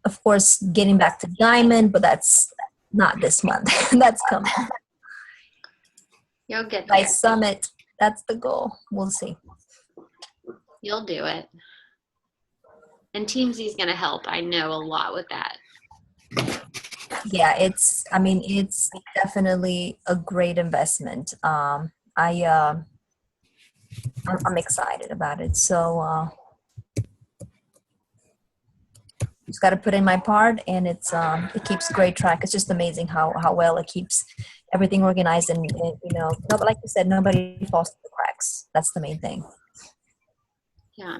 Speaker 4: of course, getting back to Diamond, but that's not this month. That's coming.
Speaker 2: You'll get
Speaker 4: By
Speaker 2: there.
Speaker 4: Summit, that's the goal. We'll see.
Speaker 2: You'll do it. And Teamsy's going to help. I know a lot with that.
Speaker 4: Yeah, it's definitely a great investment. I'm excited about it. So just got to put in my part, and it keeps great track. It's just amazing how well it keeps everything organized, and you know, no, like you said, nobody falls through the cracks. That's the main thing.
Speaker 2: Yeah.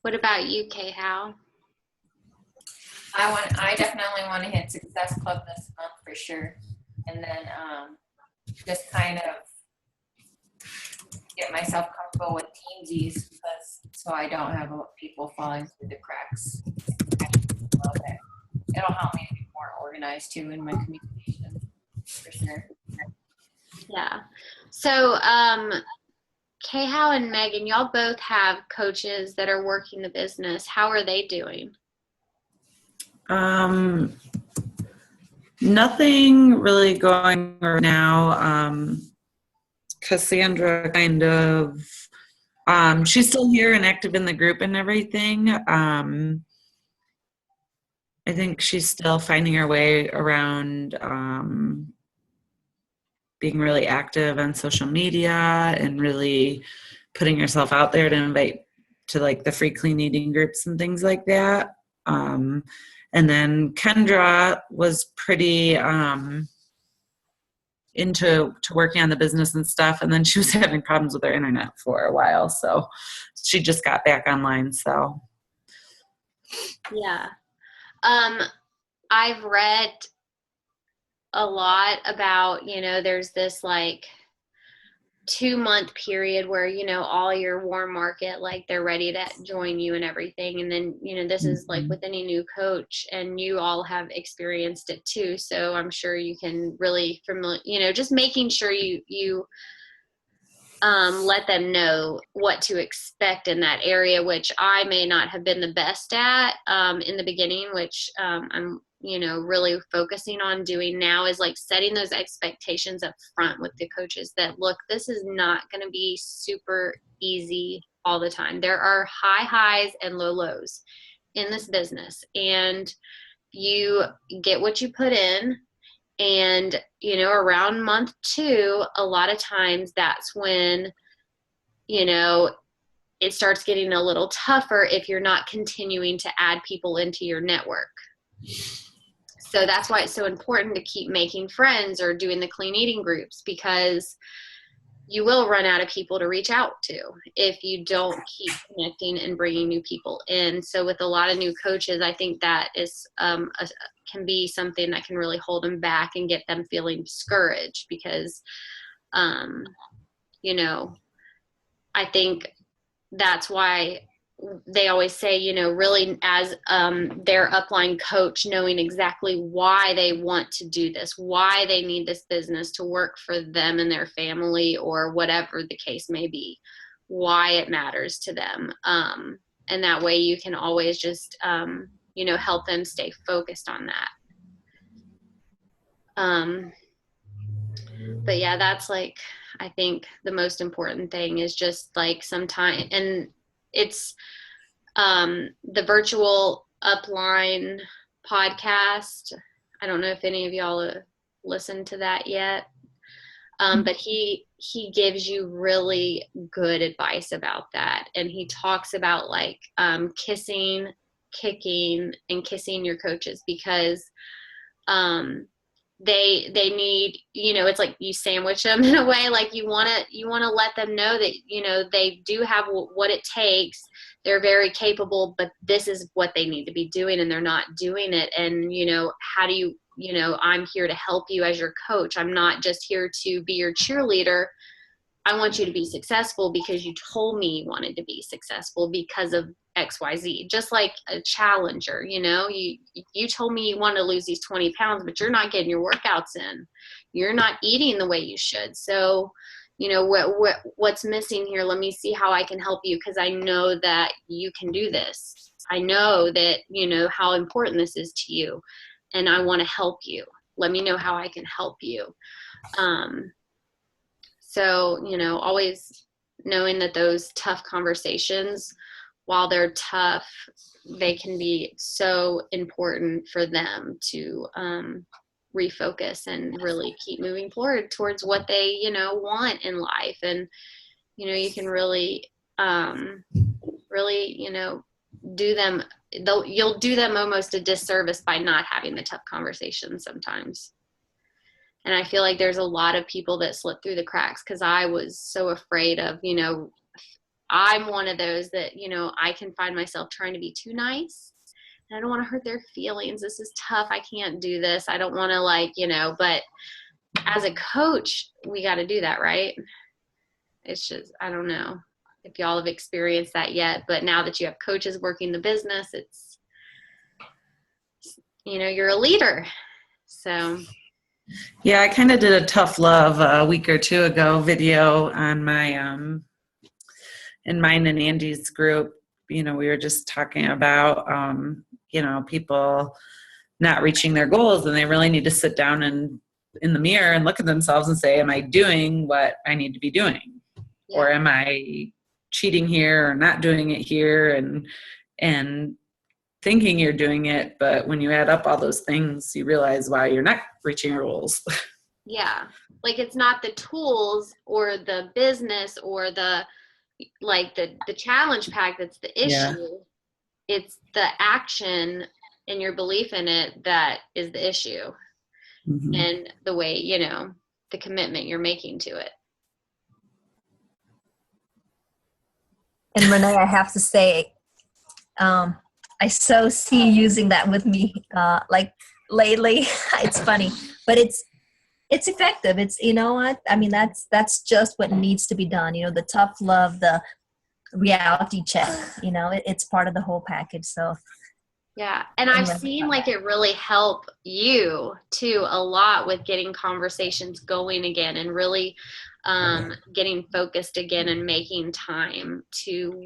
Speaker 2: What about you, Kay Howe?
Speaker 3: I definitely want to hit Success Club this month for sure, and then just kind of get myself comfortable with Teamsies, so I don't have people falling through the cracks. It'll help me to be more organized too in my communication, for sure.
Speaker 2: Yeah. So, Kay Howe and Megan, y'all both have coaches that are working the business. How are they doing?
Speaker 1: Nothing really going right now. Cassandra kind of She's still here and active in the group and everything. I think she's still finding her way around being really active on social media and really putting herself out there to invite to like the free clean eating groups and things like that. And then Kendra was pretty into working on the business and stuff, and then she was having problems with her internet for a while, so she just got back online. So
Speaker 2: Yeah. I've read a lot about, there's this like 2-month period where, all your warm market, like they're ready to join you and everything. And then, this is like with any new coach, and you all have experienced it too. So I'm sure you can really just making sure you let them know what to expect in that area, which I may not have been the best at in the beginning, which I'm really focusing on doing now, is like setting those expectations up front with the coaches that, look, this is not going to be super easy all the time. There are high highs and low lows in this business, and you get what you put in. And, around month 2, a lot of times that's when, it starts getting a little tougher if you're not continuing to add people into your network. So that's why it's so important to keep making friends or doing the clean eating groups, because you will run out of people to reach out to if you don't keep connecting and bringing new people in. So with a lot of new coaches, I think that is can be something that can really hold them back and get them feeling discouraged, because, I think that's why they always say, really as their upline coach, knowing exactly why they want to do this, why they need this business to work for them and their family, or whatever the case may be, why it matters to them. And that way you can always just, help them stay focused on that. But yeah, that's like, I think the most important thing is just like some time, and it's the virtual upline podcast. I don't know if any of y'all have listened to that yet. But he gives you really good advice about that. And he talks about like kissing, kicking, and kissing your coaches, because they need, it's like you sandwich them in a way, like you want to let them know that, they do have what it takes. They're very capable, but this is what they need to be doing, and they're not doing it. And, how do you, I'm here to help you as your coach. I'm not just here to be your cheerleader. I want you to be successful because you told me you wanted to be successful because of XYZ. Just like a challenger, you told me you want to lose these 20 pounds, but you're not getting your workouts in. You're not eating the way you should. So, what's missing here? Let me see how I can help you, because I know that you can do this. I know that, how important this is to you, and I want to help you. Let me know how I can help you. So, always knowing that those tough conversations, while they're tough, they can be so important for them to refocus and really keep moving forward towards what they, want in life. And, you can really, do them, though you'll do them almost a disservice by not having the tough conversations sometimes. And I feel like there's a lot of people that slip through the cracks, because I was so afraid of, I'm one of those that, I can find myself trying to be too nice. And I don't want to hurt their feelings. This is tough. I can't do this. I don't want to but as a coach, we got to do that, right? It's just, I don't know if y'all have experienced that yet, but now that you have coaches working the business, it's, you're a leader. So.
Speaker 1: Yeah, I kind of did a tough love a week or two ago video on my, in mine and Andy's group. We were just talking about, people not reaching their goals, and they really need to sit down and in the mirror and look at themselves and say, am I doing what I need to be doing? Yeah. Or am I cheating here or not doing it here and thinking you're doing it, but when you add up all those things, you realize why you're not reaching your goals.
Speaker 2: Yeah. Like it's not the tools or the business or the challenge pack that's the issue.
Speaker 1: Yeah.
Speaker 2: It's the action and your belief in it that is the issue,
Speaker 1: Mhm.
Speaker 2: and the way, the commitment you're making to it.
Speaker 4: And Renee, I have to say, I so see you using that with me, like lately. It's funny, but it's effective. It's, you know what? I mean, that's just what needs to be done. The tough love, the reality check, it's part of the whole package. So
Speaker 2: Yeah. And I've seen like it really help you too a lot with getting conversations going again and really getting focused again and making time to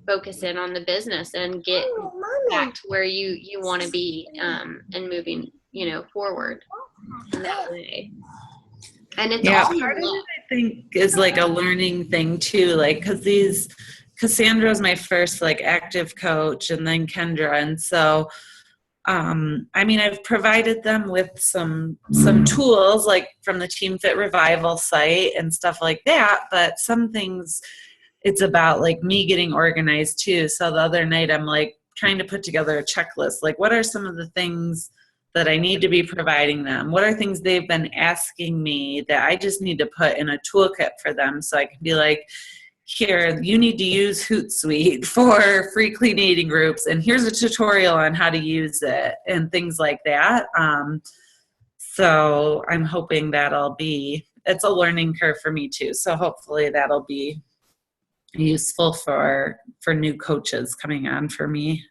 Speaker 2: focus in on the business and get back to where you want to be and moving, forward in that way. And it's
Speaker 1: Yeah,
Speaker 2: all
Speaker 1: part of it I think is like a learning thing too, like because Cassandra's my first like active coach, and then Kendra, and so I mean, I've provided them with some tools like from the Team Fit Revival site and stuff like that, but some things it's about like me getting organized too. So the other night I'm like trying to put together a checklist, like what are some of the things that I need to be providing them? What are things they've been asking me that I just need to put in a toolkit for them, so I can be like, here, you need to use Hootsuite for free clean eating groups, and here's a tutorial on how to use it and things like that. So I'm hoping it's a learning curve for me too. So hopefully that'll be useful for new coaches coming on for me.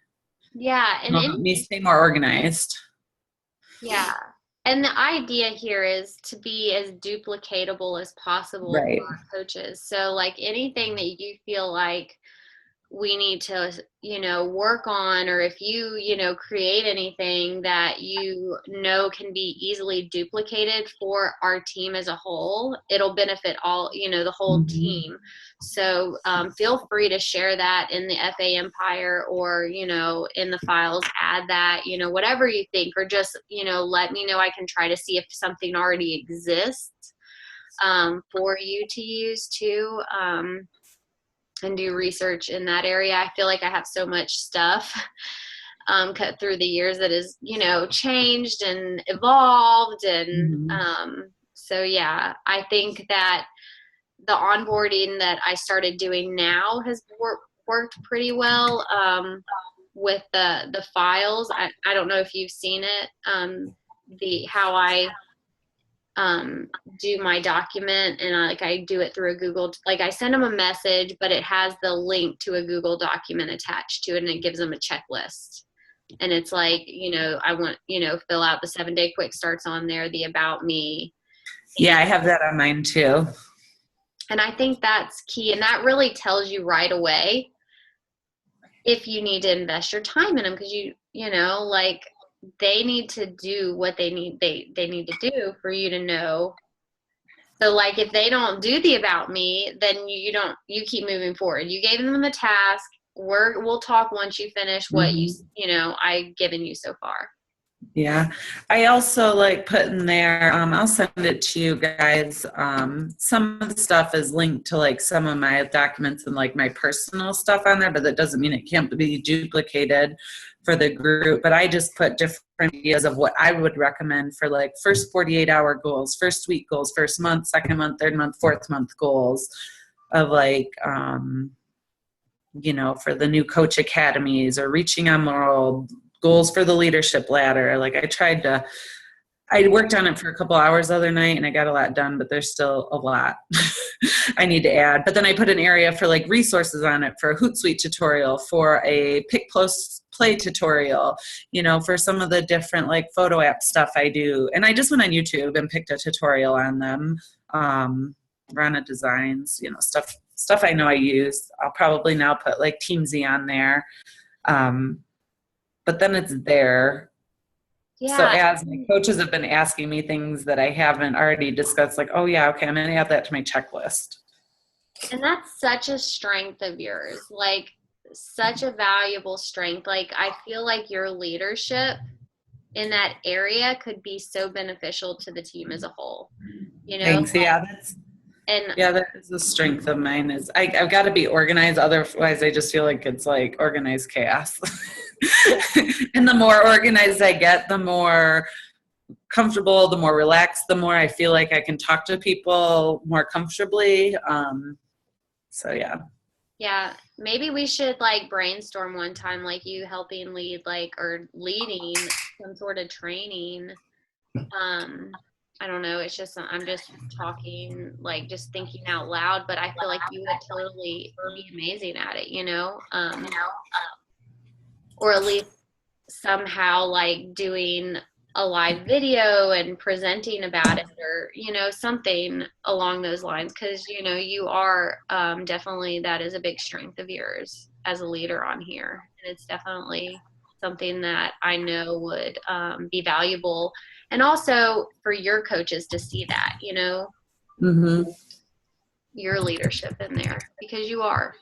Speaker 2: Yeah. And
Speaker 1: It'll help me stay more organized.
Speaker 2: yeah. And the idea here is to be as duplicatable as possible
Speaker 1: Right.
Speaker 2: for our coaches. So like anything that you feel like we need to, work on, or if you, create anything that can be easily duplicated for our team as a whole, it'll benefit all, the whole
Speaker 1: Mhm.
Speaker 2: team. So feel free to share that in the FA Empire, or, in the files, add that, whatever you think, or just, let me know. I can try to see if something already exists for you to use too. And do research in that area. I feel like I have so much stuff cut through the years that is, changed and evolved. And so, yeah, I think that the onboarding that I started doing now has worked pretty well with the files. I don't know if you've seen it, how I do my document, and I do it through a Google, I send them a message, but it has the link to a Google document attached to it, and it gives them a checklist. And it's like, I want, fill out the 7-day quick starts on there, the about me.
Speaker 1: Yeah, I have that on mine too.
Speaker 2: And I think that's key. And that really tells you right away if you need to invest your time in them, because they need to do what they need to do for you to know. So if they don't do the about me, then you keep moving forward. You gave them the task. We'll talk once you finish what I've given you so far.
Speaker 1: Yeah. I also put in there, I'll send it to you guys. Some of the stuff is linked to some of my documents and my personal stuff on there, but that doesn't mean it can't be duplicated for the group. But I just put different ideas of what I would recommend for first 48-hour goals, first week goals, first month, second month, third month, fourth month goals of for the new coach academies or reaching Emerald, goals for the leadership ladder. I worked on it for a couple hours the other night and I got a lot done, but there's still a lot I need to add. But then I put an area for resources on it, for a Hootsuite tutorial, for a Pick Plus Play tutorial, for some of the different photo app stuff I do. And I just went on YouTube and picked a tutorial on them. Rana Designs, stuff I know I use. I'll probably now put Teamzy on there. But then it's there.
Speaker 2: Yeah.
Speaker 1: So as my coaches have been asking me things that I haven't already discussed, oh yeah, okay, I'm going to add that to my checklist.
Speaker 2: And that's such a strength of yours, like such a valuable strength. Like I feel like your leadership in that area could be so beneficial to the team as a whole. You know,
Speaker 1: Thanks. Yeah,
Speaker 2: and
Speaker 1: that is the strength of mine. Is I've got to be organized. Otherwise, I just feel like it's like organized chaos. And the more organized I get, the more comfortable, the more relaxed, the more I feel like I can talk to people more comfortably. So yeah.
Speaker 2: yeah, maybe we should like brainstorm one time, like you helping lead, like, or leading some sort of training. I don't know. It's just, I'm just talking, like just thinking out loud, but I feel like you would totally be amazing at it, you know? Or at least somehow like doing a live video and presenting about it, or you know, something along those lines, because you know you are definitely, that is a big strength of yours as a leader on here, and it's definitely something that I know would be valuable, and also for your coaches to see that, you know,
Speaker 1: Mm-hmm.
Speaker 2: your leadership in there, because you are.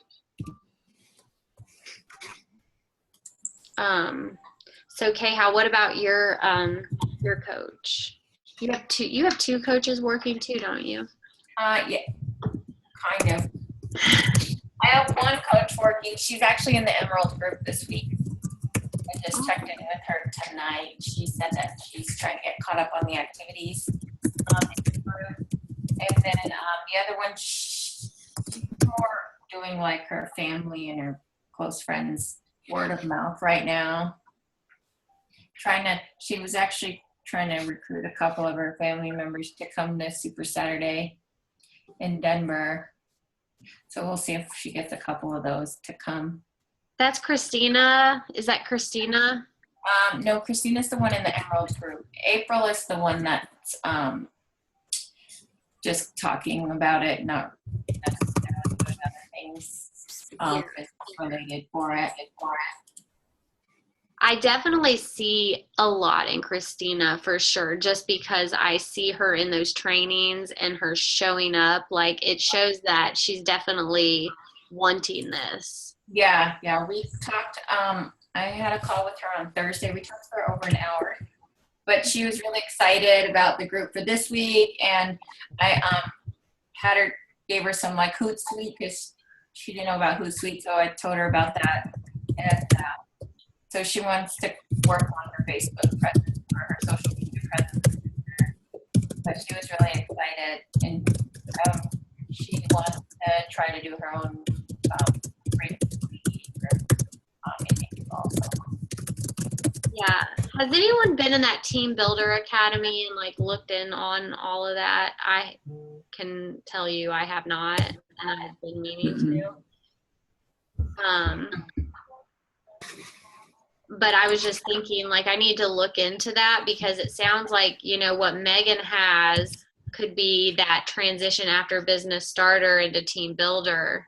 Speaker 2: So Kay, what about your coach? You have two coaches working too, don't you?
Speaker 3: Yeah, kind of. I have one coach working. She's actually in the Emerald group this week. I just checked in with her tonight. She said that she's trying to get caught up on the activities in the group. And then the other one, she's more doing like her family and her close friends word of mouth right now. She was actually trying to recruit a couple of her family members to come to Super Saturday in Denver. So we'll see if she gets a couple of those to come.
Speaker 2: That's Christina. Is that Christina?
Speaker 3: No, Christina's the one in the Emerald group. April is the one that's just talking about it, not necessarily doing other things related for it.
Speaker 2: I definitely see a lot in Christina for sure, just because I see her in those trainings and her showing up. Like it shows that she's definitely wanting this.
Speaker 3: Yeah. We talked, I had a call with her on Thursday. We talked for over an hour, but she was really excited about the group for this week. And I gave her some like Hootsuite, because she didn't know about Hootsuite. So I told her about that. And so she wants to work on her Facebook presence or her social media presence. But she was really excited, and she wants to try to do her own also.
Speaker 2: Yeah. Has anyone been in that Team Builder Academy and like looked in on all of that? I can tell you I have not, and I've been meaning to. But I was just thinking, like, I need to look into that, because it sounds like, you know, what Megan has could be that transition after Business Starter into Team Builder.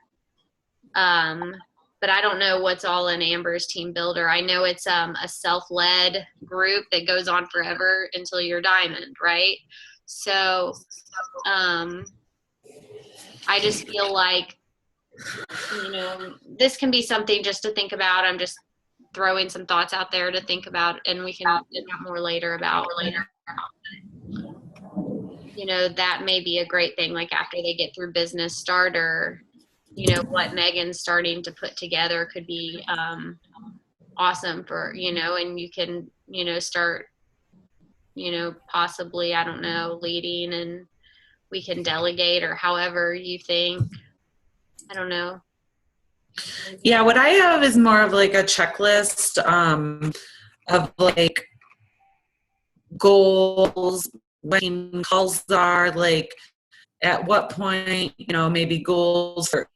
Speaker 2: But I don't know what's all in Amber's Team Builder. I know it's a self-led group that goes on forever until you're diamond, right? So I just feel like, you know, this can be something just to think about. I'm just throwing some thoughts out there to think about, and we can talk more later about you know, that may be a great thing, like after they get through Business Starter, you know, what Megan's starting to put together could be awesome for, you know, and you can, you know, start, you know, possibly, I don't know, leading, and we can delegate, or however you think. I don't know.
Speaker 1: Yeah, what I have is more of like a checklist of like goals, when calls are, like at what point, you know, maybe goals for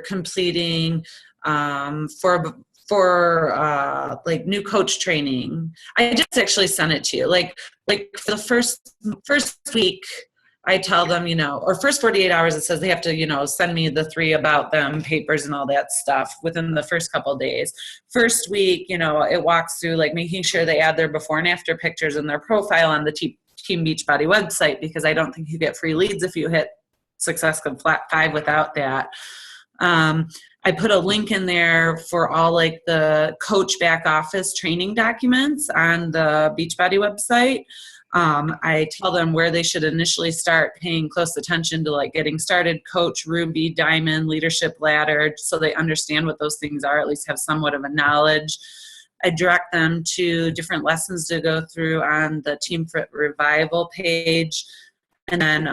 Speaker 1: completing, for like new coach training. I just actually sent it to you. Like for the first week, I tell them, you know, or first 48 hours, it says they have to, you know, send me the 3 about them papers and all that stuff within the first couple of days. First week, you know, it walks through like making sure they add their before and after pictures in their profile on the Team Beachbody website, because I don't think you get free leads if you hit Success Club 5 without that. I put a link in there for all like the coach back office training documents on the Beachbody website. I tell them where they should initially start paying close attention to like getting started, coach, Ruby, Diamond, leadership ladder, so they understand what those things are, at least have somewhat of a knowledge. I direct them to different lessons to go through on the Team Fit Revival page. And then,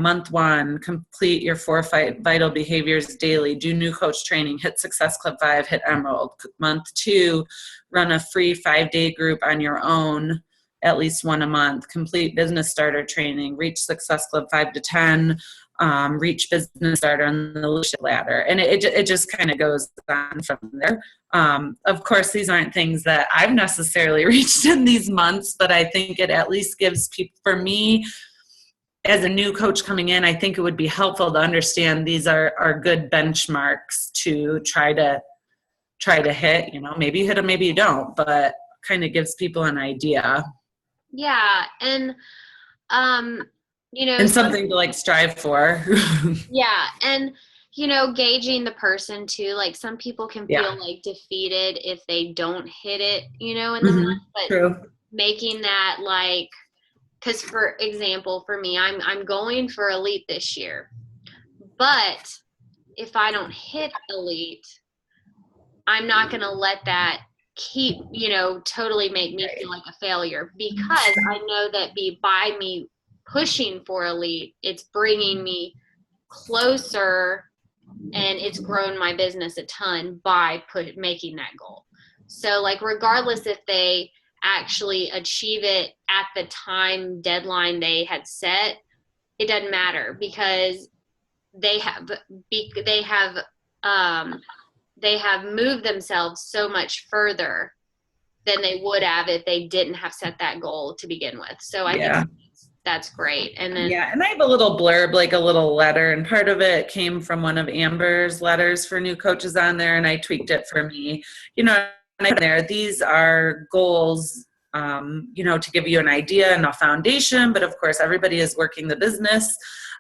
Speaker 1: month 1, complete your 4 vital behaviors daily, do new coach training, hit Success Club 5, hit Emerald. Month 2, run a free 5-day group on your own, at least 1 a month, complete business starter training, reach Success Club 5 to 10, reach business starter on the leadership ladder. And it just kind of goes on from there. Of course, these aren't things that I've necessarily reached in these months, but I think it at least gives people, for me, as a new coach coming in, I think it would be helpful to understand these are good benchmarks to try to hit. Maybe you hit them, maybe you don't, but kind of gives people an idea.
Speaker 2: Yeah. And,
Speaker 1: and something to like strive for.
Speaker 2: Yeah. And, gauging the person too, like some people can feel like defeated if they don't hit it, in the month, but
Speaker 1: True.
Speaker 2: Making that like, because for example, for me, I'm going for elite this year, but if I don't hit elite, I'm not going to let that keep, totally make me feel like a failure, because I know that by me pushing for elite, it's bringing me closer, and it's grown my business a ton by making that goal. So like, regardless if they actually achieve it at the time deadline they had set, it doesn't matter, because they have moved themselves so much further than they would have if they didn't have set that goal to begin with. So I think that's great. And then
Speaker 1: and I have a little blurb, like a little letter, and part of it came from one of Amber's letters for new coaches on there, and I tweaked it for me. These are goals, to give you an idea and a foundation, but of course everybody is working the business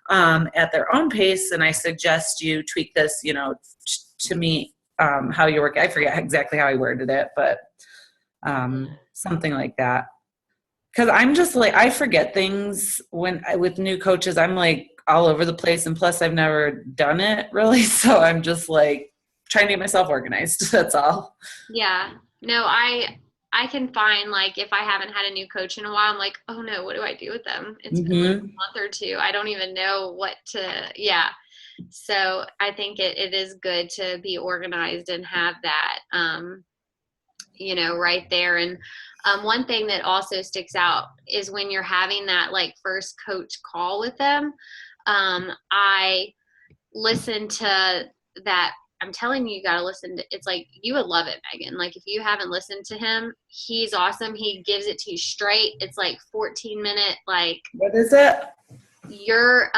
Speaker 1: at their own pace, and I suggest you tweak this, to meet how you work. I forget exactly how I worded it, but something like that. Because I'm just like, I forget things with new coaches. I'm like all over the place, and plus I've never done it really, so I'm just like trying to get myself organized. That's all.
Speaker 2: Yeah. No, I can find, like, if I haven't had a new coach in a while, I'm like, oh no, what do I do with them? It's been like a month or two. I don't even know what to, So I think it is good to be organized and have that, right there. And one thing that also sticks out is when you're having that like first coach call with them, I listen to that. I'm telling you, you got to listen to, it's like, you would love it, Megan. Like if you haven't listened to him, he's awesome. He gives it to you straight. It's like 14-minute, like,
Speaker 1: what is it?
Speaker 2: Your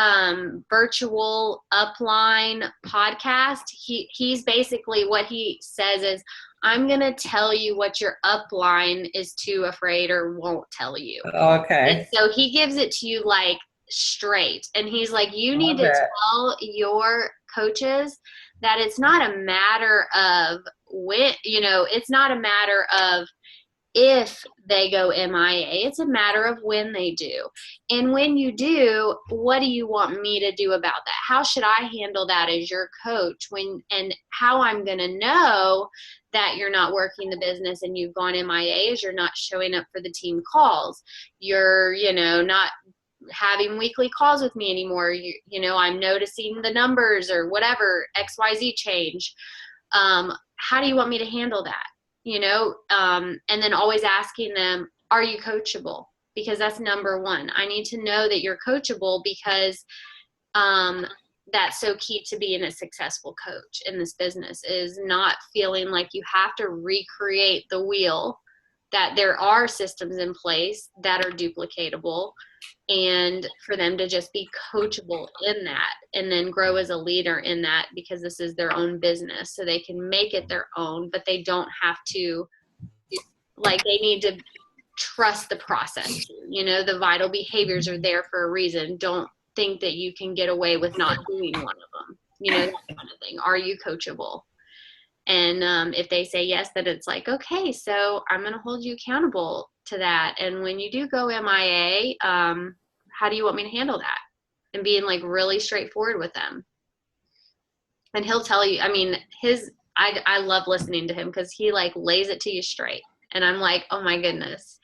Speaker 2: virtual upline podcast. He's basically, what he says is, I'm going to tell you what your upline is too afraid or won't tell you.
Speaker 1: Okay.
Speaker 2: And so he gives it to you like straight. And he's like, you need to tell your coaches that it's not a matter of when, it's not a matter of if they go MIA, it's a matter of when they do. And when you do, what do you want me to do about that? How should I handle that as your coach, and how I'm going to know that you're not working the business and you've gone MIA is you're not showing up for the team calls. You're, not having weekly calls with me anymore. I'm noticing the numbers or whatever, XYZ change. How do you want me to handle that? And then always asking them, are you coachable? Because that's number one. I need to know that you're coachable, because that's so key to being a successful coach in this business, is not feeling like you have to recreate the wheel, that there are systems in place that are duplicatable, and for them to just be coachable in that and then grow as a leader in that, because this is their own business, so they can make it their own, but they don't have to, like, they need to trust the process. The vital behaviors are there for a reason. Don't think that you can get away with not doing one of them? You know, that kind of thing. Are you coachable? And if they say yes, that it's like, okay, so I'm going to hold you accountable to that. And when you do go MIA, how do you want me to handle that? And being like really straightforward with them. And he'll tell you, I mean, I love listening to him because he like lays it to you straight. And I'm like, oh my goodness.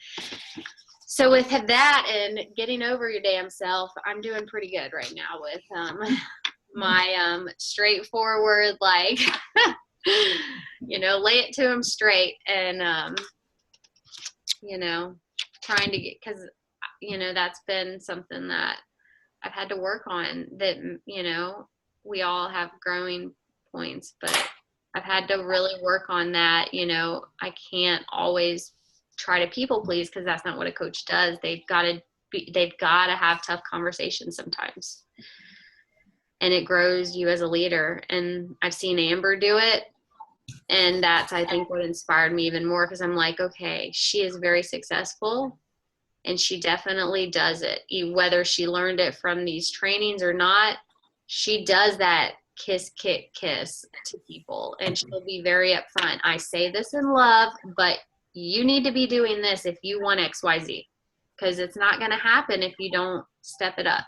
Speaker 2: So with that and getting over your damn self, I'm doing pretty good right now with my straightforward, like, you know, lay it to him straight and, you know, trying to get, because, you know, that's been something that I've had to work on that, you know, we all have growing points, but I've had to really work on that. You know, I can't always try to people please because that's not what a coach does. They've got to have tough conversations sometimes. And it grows you as a leader. And I've seen Amber do it. And that's, I think, what inspired me even more because I'm like, okay, she is very successful and she definitely does it. Whether she learned it from these trainings or not, she does that kiss, kick, kiss to people. And she'll be very upfront. I say this in love, but you need to be doing this if you want XYZ, because it's not going to happen if you don't step it up.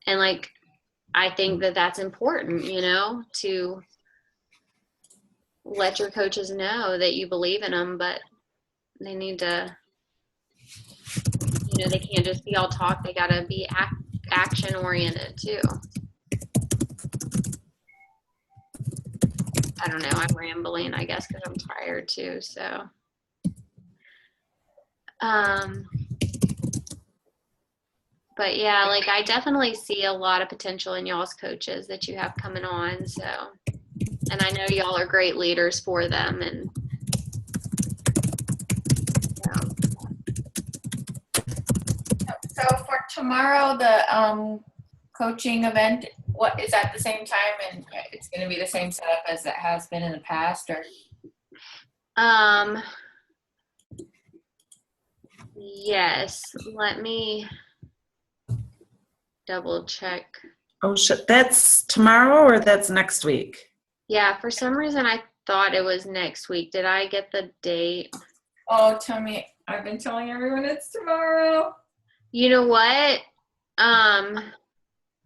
Speaker 2: And like, I think that that's important, you know, to let your coaches know that you believe in them, but they need to, you know, they can't just be all talk. They got to be action oriented too. I don't know. I'm rambling, I guess, because I'm tired too. So, but yeah, like I definitely see a lot of potential in y'all's coaches that you have coming on. So, and I know y'all are great leaders for them. And
Speaker 3: So for tomorrow, the coaching event, what is at the same time, and it's going to be the same setup as it has been in the past, or?
Speaker 2: Yes. Let me double check.
Speaker 1: Oh shit, that's tomorrow or that's next week?
Speaker 2: Yeah, for some reason I thought it was next week. Did I get the date?
Speaker 3: Oh, tell me. I've been telling everyone it's tomorrow.
Speaker 2: You know what?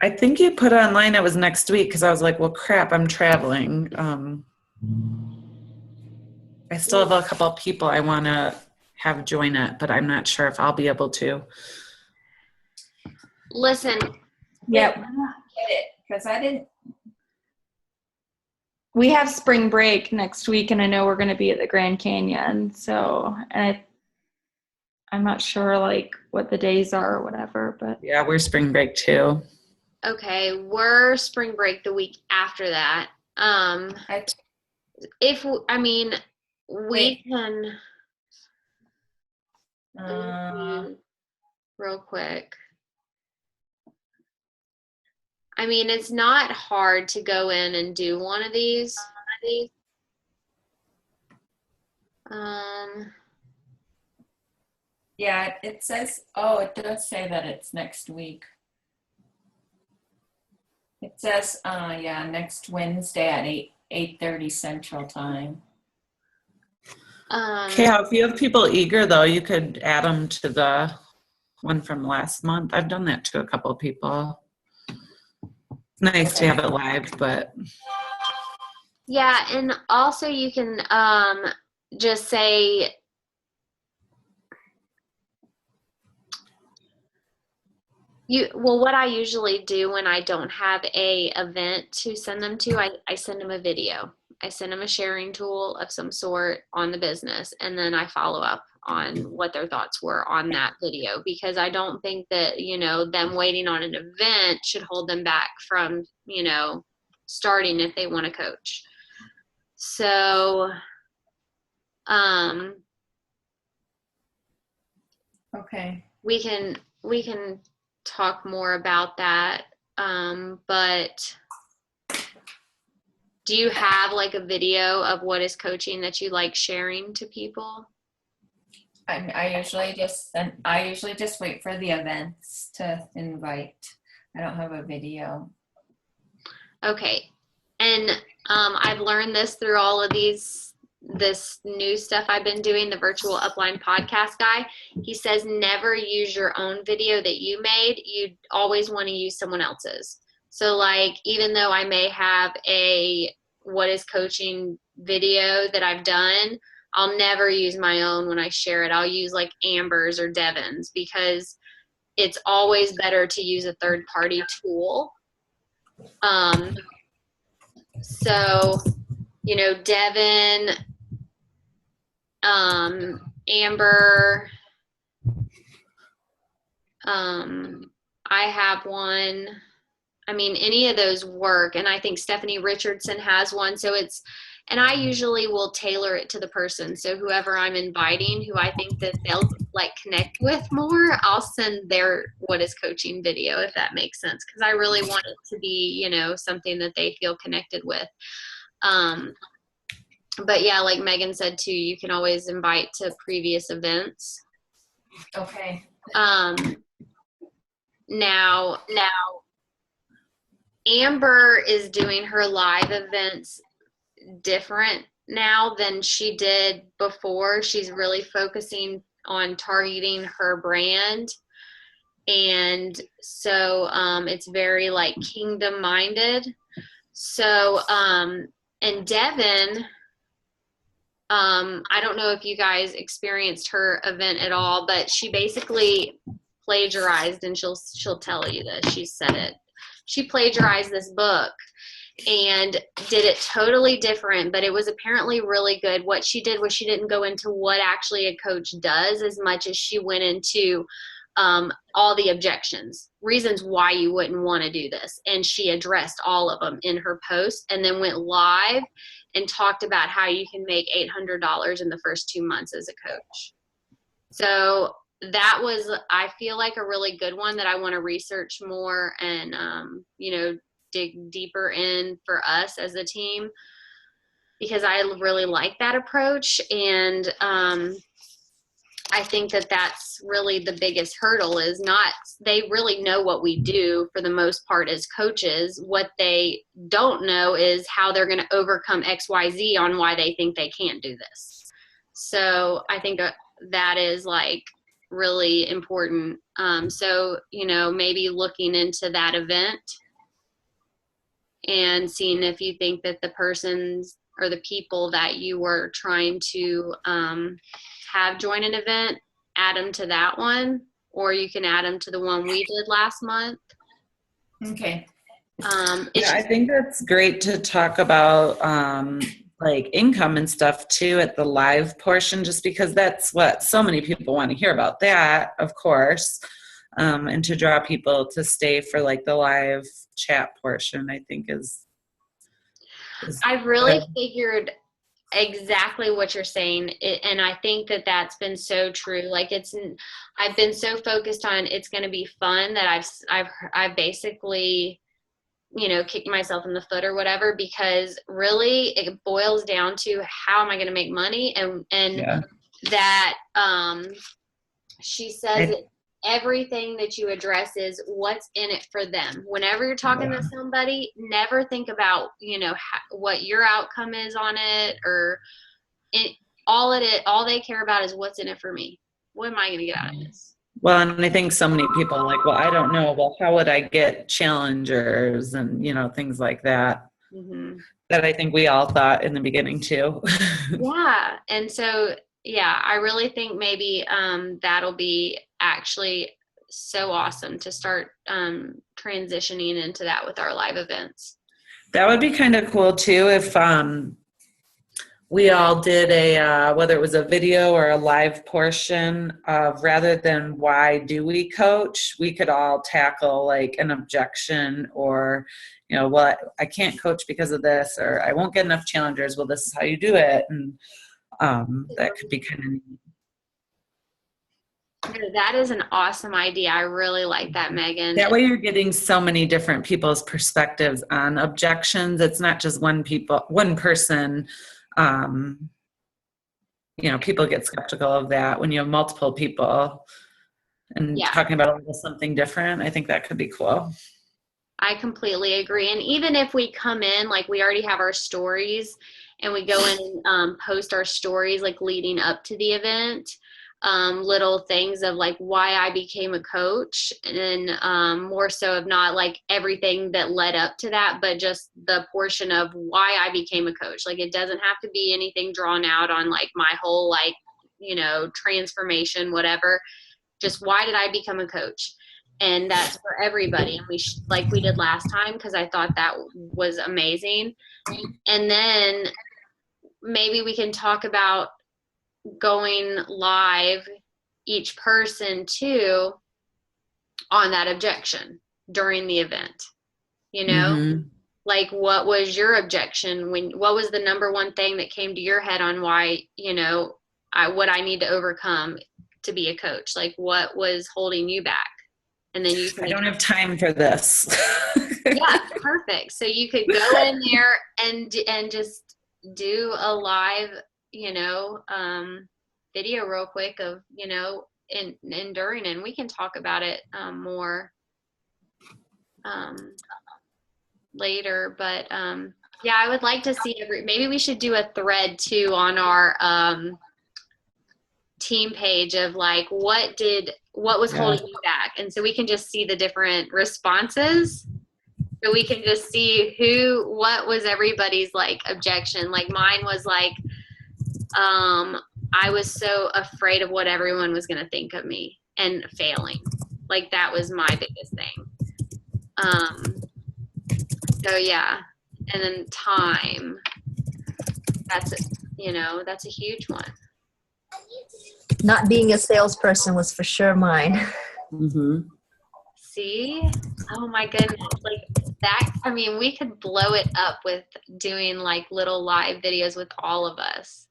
Speaker 1: I think you put online it was next week because I was like, well, crap, I'm traveling. I still have a couple of people I want to have join it, but I'm not sure if I'll be able to.
Speaker 2: Listen,
Speaker 5: Yep.
Speaker 3: Get it, because I didn't.
Speaker 5: We have spring break next week, and I know we're going to be at the Grand Canyon. So, and I'm not sure like what the days are or whatever, but
Speaker 1: Yeah, we're spring break too.
Speaker 2: okay, we're spring break the week after that. If I mean, we can real quick. I mean, it's not hard to go in and do one of these.
Speaker 3: Yeah, it says, oh, it does say that it's next week. It says, yeah, next Wednesday at 8:30 Central Time.
Speaker 1: Okay, if you have people eager though, you could add them to the one from last month. I've done that to a couple of people. It's nice to have it live, but
Speaker 2: yeah, and also you can just say what I usually do when I don't have a event to send them to, I send them a video. I send them a sharing tool of some sort on the business, and then I follow up on what their thoughts were on that video, because I don't think that, you know, them waiting on an event should hold them back from, you know, starting if they want to coach. So,
Speaker 3: Okay.
Speaker 2: we can talk more about that. But do you have like a video of what is coaching that you like sharing to people?
Speaker 3: I usually just wait for the events to invite. I don't have a video.
Speaker 2: Okay. And I've learned this through all of this new stuff I've been doing, the virtual upline podcast guy. He says never use your own video that you made. You always want to use someone else's. So like, even though I may have a what is coaching video that I've done, I'll never use my own when I share it. I'll use like Amber's or Devin's, because it's always better to use a third party tool. So, you know, Devin, Amber, I have one. I mean, any of those work. And I think Stephanie Richardson has one. So and I usually will tailor it to the person. So whoever I'm inviting, who I think that they'll like connect with more, I'll send their what is coaching video, if that makes sense. Cause I really want it to be, you know, something that they feel connected with. But yeah, like Megan said too, you can always invite to previous events.
Speaker 3: Okay.
Speaker 2: Now Amber is doing her live events different now than she did before. She's really focusing on targeting her brand. And so it's very like kingdom minded. So, and Devin, I don't know if you guys experienced her event at all, but she basically plagiarized, and she'll tell you this. She said it. She plagiarized this book and did it totally different, but it was apparently really good. What she did was she didn't go into what actually a coach does as much as she went into all the objections, reasons why you wouldn't want to do this. And she addressed all of them in her post, and then went live and talked about how you can make $800 in the first 2 months as a coach. So that was, I feel like, a really good one that I want to research more and, you know, dig deeper in for us as a team, because I really like that approach. And I think that that's really the biggest hurdle, is not, they really know what we do for the most part as coaches. What they don't know is how they're going to overcome XYZ on why they think they can't do this. So I think that is like really important. So, you know, maybe looking into that event and seeing if you think that the persons or the people that you were trying to have join an event, add them to that one, or you can add them to the one we did last month.
Speaker 3: Okay.
Speaker 1: Yeah, I think that's great to talk about like income and stuff too at the live portion, just because that's what so many people want to hear about that, of course. And to draw people to stay for like the live chat portion, I think is
Speaker 2: I've really figured exactly what you're saying, and I think that that's been so true. Like I've been so focused on it's going to be fun that I've basically, you know, kicked myself in the foot or whatever, because really it boils down to how am I going to make money, and
Speaker 1: yeah.
Speaker 2: that she says everything that you address is what's in it for them. Whenever you're talking to somebody, never think about, you know, what your outcome is on it, or all they care about is what's in it for me. What am I going to get out of this?
Speaker 1: Well, and I think so many people are like, well, I don't know. Well, how would I get challengers and, you know, things like that.
Speaker 2: Mm-hmm.
Speaker 1: That I think we all thought in the beginning too.
Speaker 2: Yeah. And so, yeah, I really think maybe that'll be actually so awesome to start transitioning into that with our live events.
Speaker 1: That would be kind of cool too if we all did a, whether it was a video or a live portion of, rather than why do we coach, we could all tackle like an objection, or, you know, well, I can't coach because of this, or I won't get enough challengers. Well, this is how you do it. And that could be kind of neat.
Speaker 2: That is an awesome idea. I really like that, Megan.
Speaker 1: That way you're getting so many different people's perspectives on objections. It's not just one person, people get skeptical of that when you have multiple people and
Speaker 2: Yeah.
Speaker 1: talking about a little something different. I think that could be cool.
Speaker 2: I completely agree. And even if we come in, like we already have our stories and we go in and post our stories like leading up to the event, little things of like why I became a coach, and more so of not like everything that led up to that, but just the portion of why I became a coach. Like it doesn't have to be anything drawn out on like my whole like, transformation, whatever. Just why did I become a coach? And that's for everybody. And like we did last time, because I thought that was amazing. And then maybe we can talk about going live, each person too, on that objection during the event.
Speaker 1: Mhm.
Speaker 2: Like what was your objection? What was the number one thing that came to your head on why, what I need to overcome to be a coach? Like what was holding you back? And then you
Speaker 1: I don't have time for this.
Speaker 2: yeah, perfect. So you could go in there and just do a live, video real quick of, and during, and we can talk about it more later. But yeah, I would like to see maybe we should do a thread too on our team page of like what was holding you back, and so we can just see the different responses, so we can just see what was everybody's like objection. Like mine was like I was so afraid of what everyone was going to think of me and failing. Like that was my biggest thing. So yeah, and then time, that's a huge one.
Speaker 4: Not being a salesperson was for sure mine.
Speaker 1: Mhm.
Speaker 2: See? Oh my goodness. Like that, I mean, we could blow it up with doing like little live videos with all of us.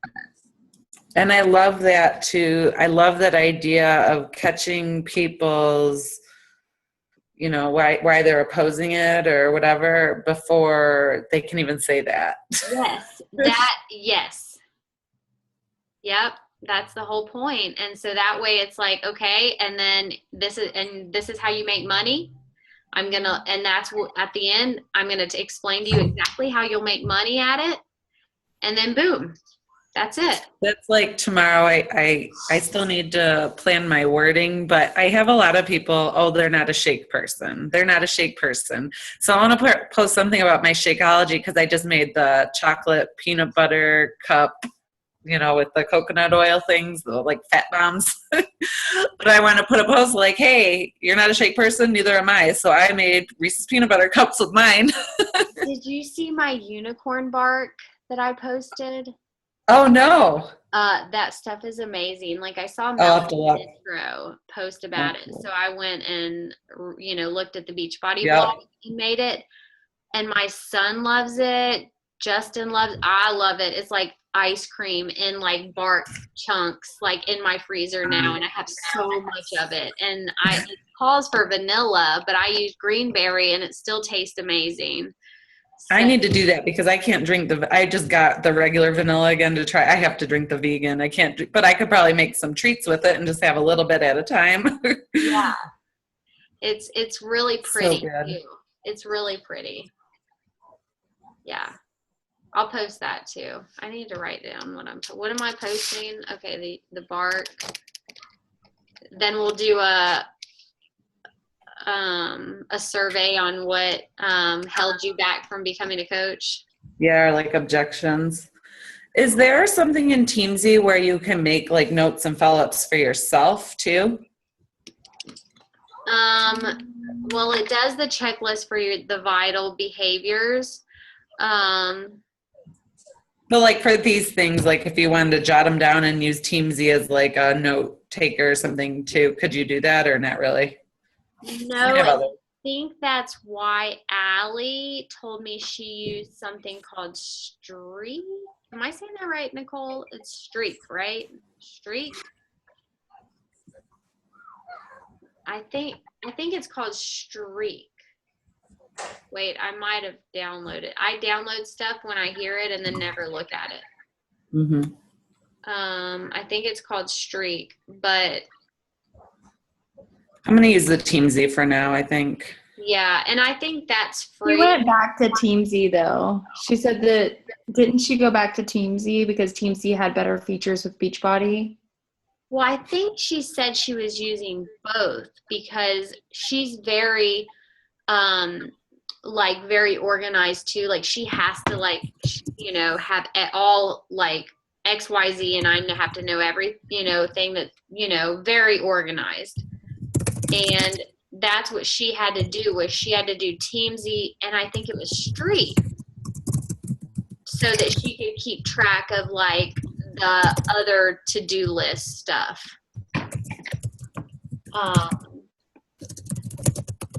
Speaker 1: And I love that too. I love that idea of catching people's, why they're opposing it or whatever before they can even say that.
Speaker 2: Yes. Yes. Yep. That's the whole point. And so that way it's like, okay, and then this is how you make money. And that's at the end, I'm going to explain to you exactly how you'll make money at it. And then boom, that's it.
Speaker 1: That's like tomorrow. I still need to plan my wording, but I have a lot of people, they're not a shake person. They're not a shake person. So I want to post something about my Shakeology because I just made the chocolate peanut butter cup, with the coconut oil things, the like fat bombs. But I want to put a post like, hey, you're not a shake person, neither am I. So I made Reese's peanut butter cups with mine.
Speaker 2: Did you see my unicorn bark that I posted?
Speaker 1: Oh, no.
Speaker 2: That stuff is amazing. Like I saw
Speaker 1: I'll have to
Speaker 2: Melanie
Speaker 1: look.
Speaker 2: Intro post about it. So I went and, looked at the Beachbody
Speaker 1: Yep.
Speaker 2: blog. He made it. And my son loves it. Justin loves it. I love it. It's like ice cream in like bark chunks, like in my freezer now. And I have so much of it. And it calls for vanilla, but I use greenberry and it still tastes amazing.
Speaker 1: I need to do that because I can't drink I just got the regular vanilla again to try. I have to drink the vegan. I can't, but I could probably make some treats with it and just have a little bit at a time.
Speaker 2: Yeah. It's really pretty
Speaker 1: So good.
Speaker 2: too. It's really pretty. Yeah. I'll post that too. I need to write down what am I posting? Okay, the bark. Then we'll do a survey on what held you back from becoming a coach.
Speaker 1: Yeah, like objections. Is there something in Teamsy where you can make like notes and follow-ups for yourself too?
Speaker 2: Well, it does the checklist for the vital behaviors.
Speaker 1: But like for these things, like if you wanted to jot them down and use Teamsy as like a note taker or something too, could you do that or not really?
Speaker 2: No, I think that's why Allie told me she used something called Streak. Am I saying that right, Nicole? It's Streak, right? Streak? I think it's called Streak. Wait, I might have downloaded. I download stuff when I hear it and then never look at it.
Speaker 1: Mm-hmm.
Speaker 2: I think it's called Streak, but
Speaker 1: I'm gonna use the Teamsy for now, I think.
Speaker 2: yeah, and I think that's
Speaker 5: She
Speaker 2: free.
Speaker 5: went back to Teamsy though. She said that, didn't she go back to Teamsy because Teamsy had better features with Beachbody?
Speaker 2: Well, I think she said she was using both because she's very, like very organized too. Like she has to like, have it all like XYZ and I have to know every, thing that, very organized. And that's what she had to do was she had to do Teamsy and I think it was Streak so that she could keep track of like the other to-do list stuff.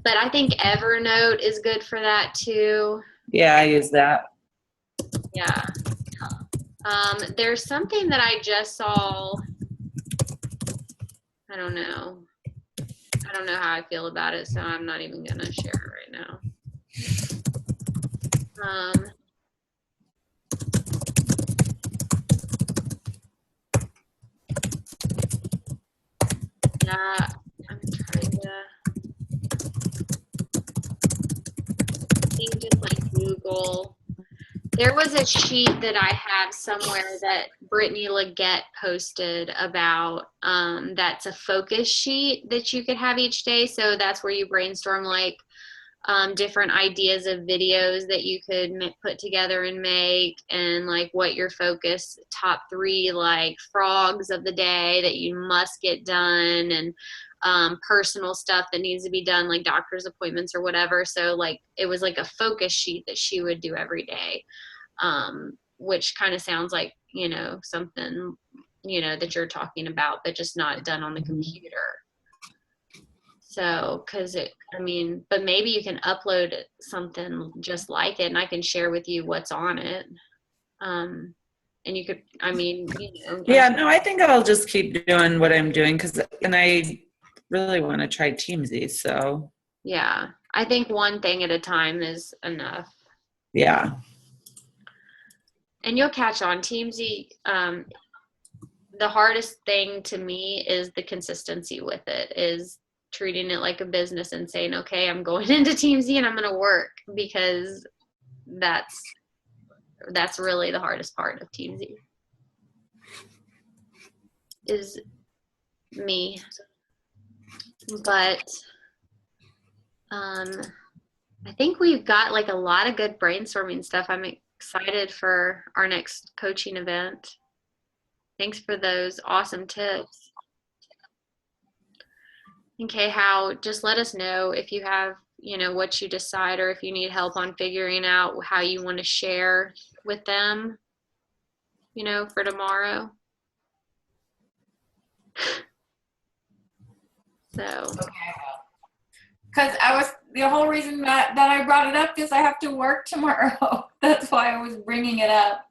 Speaker 2: But I think Evernote is good for that too.
Speaker 1: Yeah, I use that.
Speaker 2: Yeah. There's something that I just saw. I don't know how I feel about it, so I'm not even gonna share it right now. Yeah, I'm trying to think just like Google. There was a sheet that I have somewhere that Brittany Leggett posted about that's a focus sheet that you could have each day. So that's where you brainstorm like different ideas of videos that you could put together and make, and like what your focus top 3 like frogs of the day that you must get done, and personal stuff that needs to be done like doctor's appointments or whatever. So like it was like a focus sheet that she would do every day, which kind of sounds like something that you're talking about, but just not done on the computer. So, but maybe you can upload something just like it and I can share with you what's on it. And you could,
Speaker 1: Yeah, no, I think I'll just keep doing what I'm doing and I really want to try Teamsy, so.
Speaker 2: Yeah, I think one thing at a time is enough.
Speaker 1: Yeah.
Speaker 2: And you'll catch on. Teamsy, the hardest thing to me is the consistency with it, is treating it like a business and saying, okay, I'm going into Teamsy and I'm going to work, because that's really the hardest part of Teamsy is me. But I think we've got like a lot of good brainstorming stuff. I'm excited for our next coaching event. Thanks for those awesome tips. Okay, just let us know if you have, what you decide, or if you need help on figuring out how you want to share with them, for tomorrow. So.
Speaker 3: Okay. Because the whole reason that I brought it up is I have to work tomorrow. That's why I was bringing it up.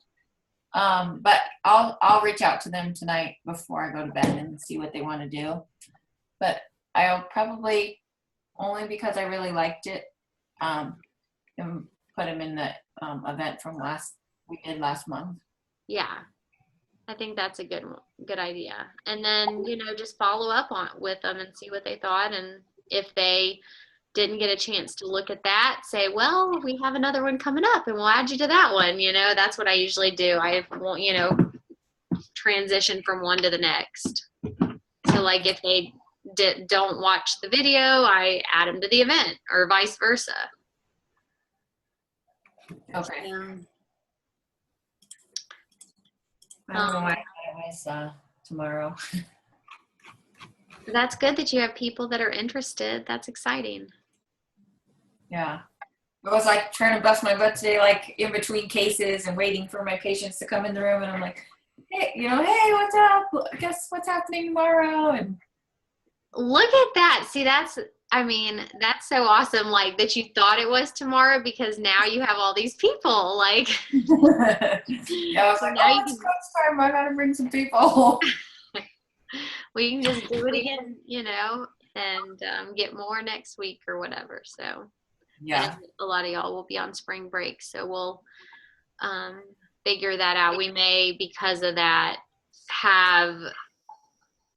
Speaker 3: But I'll reach out to them tonight before I go to bed and see what they want to do. But I'll probably, only because I really liked it, and put them in the event from we did last month.
Speaker 2: Yeah, I think that's a good idea. And then, just follow up with them and see what they thought. And if they didn't get a chance to look at that, say, well, we have another one coming up and we'll add you to that one. That's what I usually do. I won't, transition from one to the next. So like if they don't watch the video, I add them to the event, or vice versa.
Speaker 3: Okay. I don't know why it was tomorrow.
Speaker 2: That's good that you have people that are interested. That's exciting.
Speaker 3: Yeah. I was like trying to bust my butt today, like in between cases and waiting for my patients to come in the room. And I'm like, hey, hey, what's up? Guess what's happening tomorrow? And
Speaker 2: look at that. See, that's so awesome. Like that you thought it was tomorrow, because now you have all these people. Like,
Speaker 3: yeah, I was like,
Speaker 2: now
Speaker 3: it's coach time. I gotta bring some people.
Speaker 2: We can just do it again, and get more next week or whatever. So
Speaker 3: Yeah.
Speaker 2: And a lot of y'all will be on spring break, so we'll figure that out. We may, because of that, I'm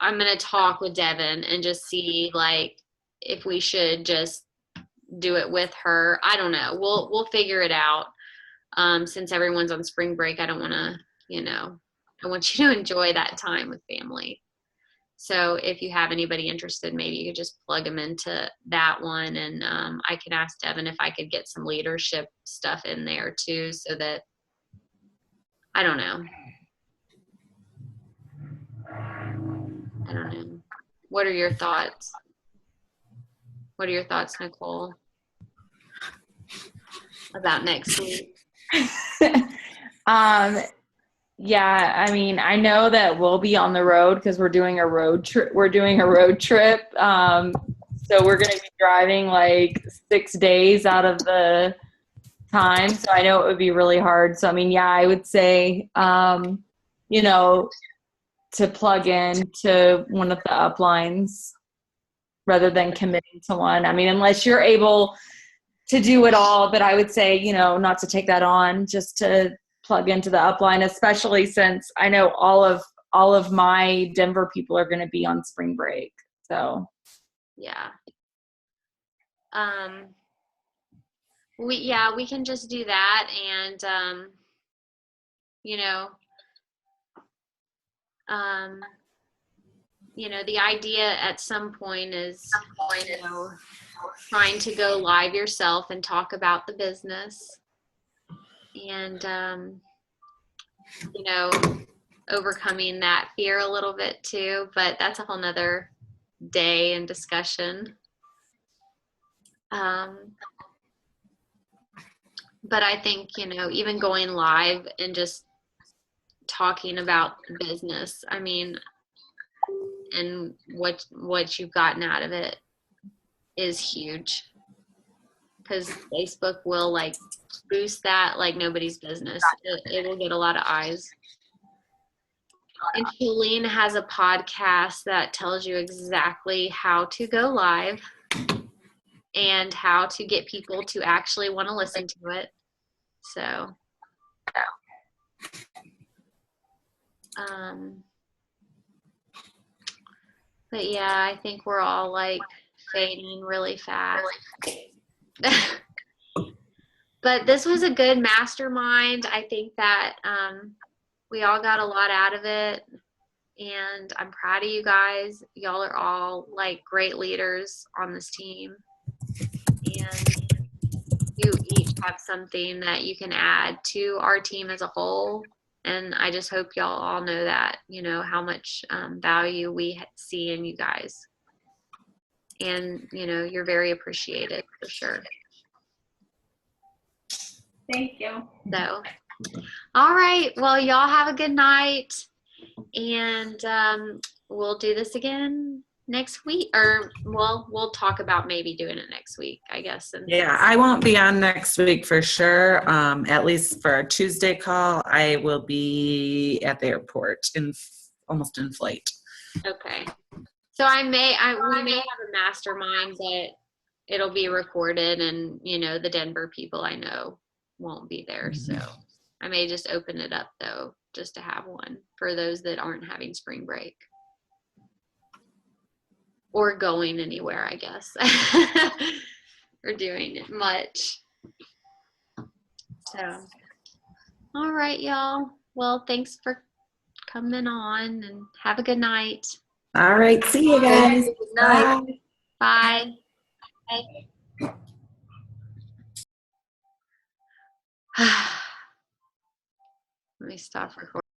Speaker 2: going to talk with Devin and just see like if we should just do it with her. I don't know. We'll figure it out. Since everyone's on spring break, I don't want to, I want you to enjoy that time with family. So if you have anybody interested, maybe you could just plug them into that one. And I can ask Devin if I could get some leadership stuff in there too, so that, I don't know. What are your thoughts? What are your thoughts, Nicole, about next week?
Speaker 5: Yeah, I mean, I know that we'll be on the road because we're doing a road trip. So we're going to be driving like 6 days out of the time. So I know it would be really hard. So, I mean, yeah, I would say, to plug in to one of the uplines rather than committing to one. I mean, unless you're able to do it all, but I would say, not to take that on, just to plug into the upline, especially since I know all of my Denver people are going to be on spring break. So
Speaker 2: Yeah. We can just do that. And, the idea at some point is, trying to go live yourself and talk about the business and, overcoming that fear a little bit too, but that's a whole nother day and discussion. But I think, even going live and just talking about the business, I mean, and what you've gotten out of it is huge, because Facebook will like boost that like nobody's business. It will get a lot of eyes. And Shalene has a podcast that tells you exactly how to go live and how to get people to actually want to listen to it. So, but yeah, I think we're all like fading really fast. But this was a good mastermind. I think that we all got a lot out of it, and I'm proud of you guys. Y'all are all like great leaders on this team, and you each have something that you can add to our team as a whole. And I just hope y'all all know that, how much value we see in you guys. And, you're very appreciated for sure.
Speaker 3: Thank you.
Speaker 2: So, all right. Well, y'all have a good night. And we'll do this again next week. Or, we'll talk about maybe doing it next week, I guess. And
Speaker 1: Yeah, I won't be on next week for sure. At least for our Tuesday call, I will be at the airport almost in flight.
Speaker 2: Okay. So we may have a mastermind, but it'll be recorded, and the Denver people I know won't be there. So I may just open it up though, just to have one for those that aren't having spring break or going anywhere, I guess, or doing it much. So, all right, y'all. Well, thanks for coming on, and have a good night.
Speaker 1: All right. See you guys.
Speaker 2: Good night. Bye. Bye. Let me stop recording.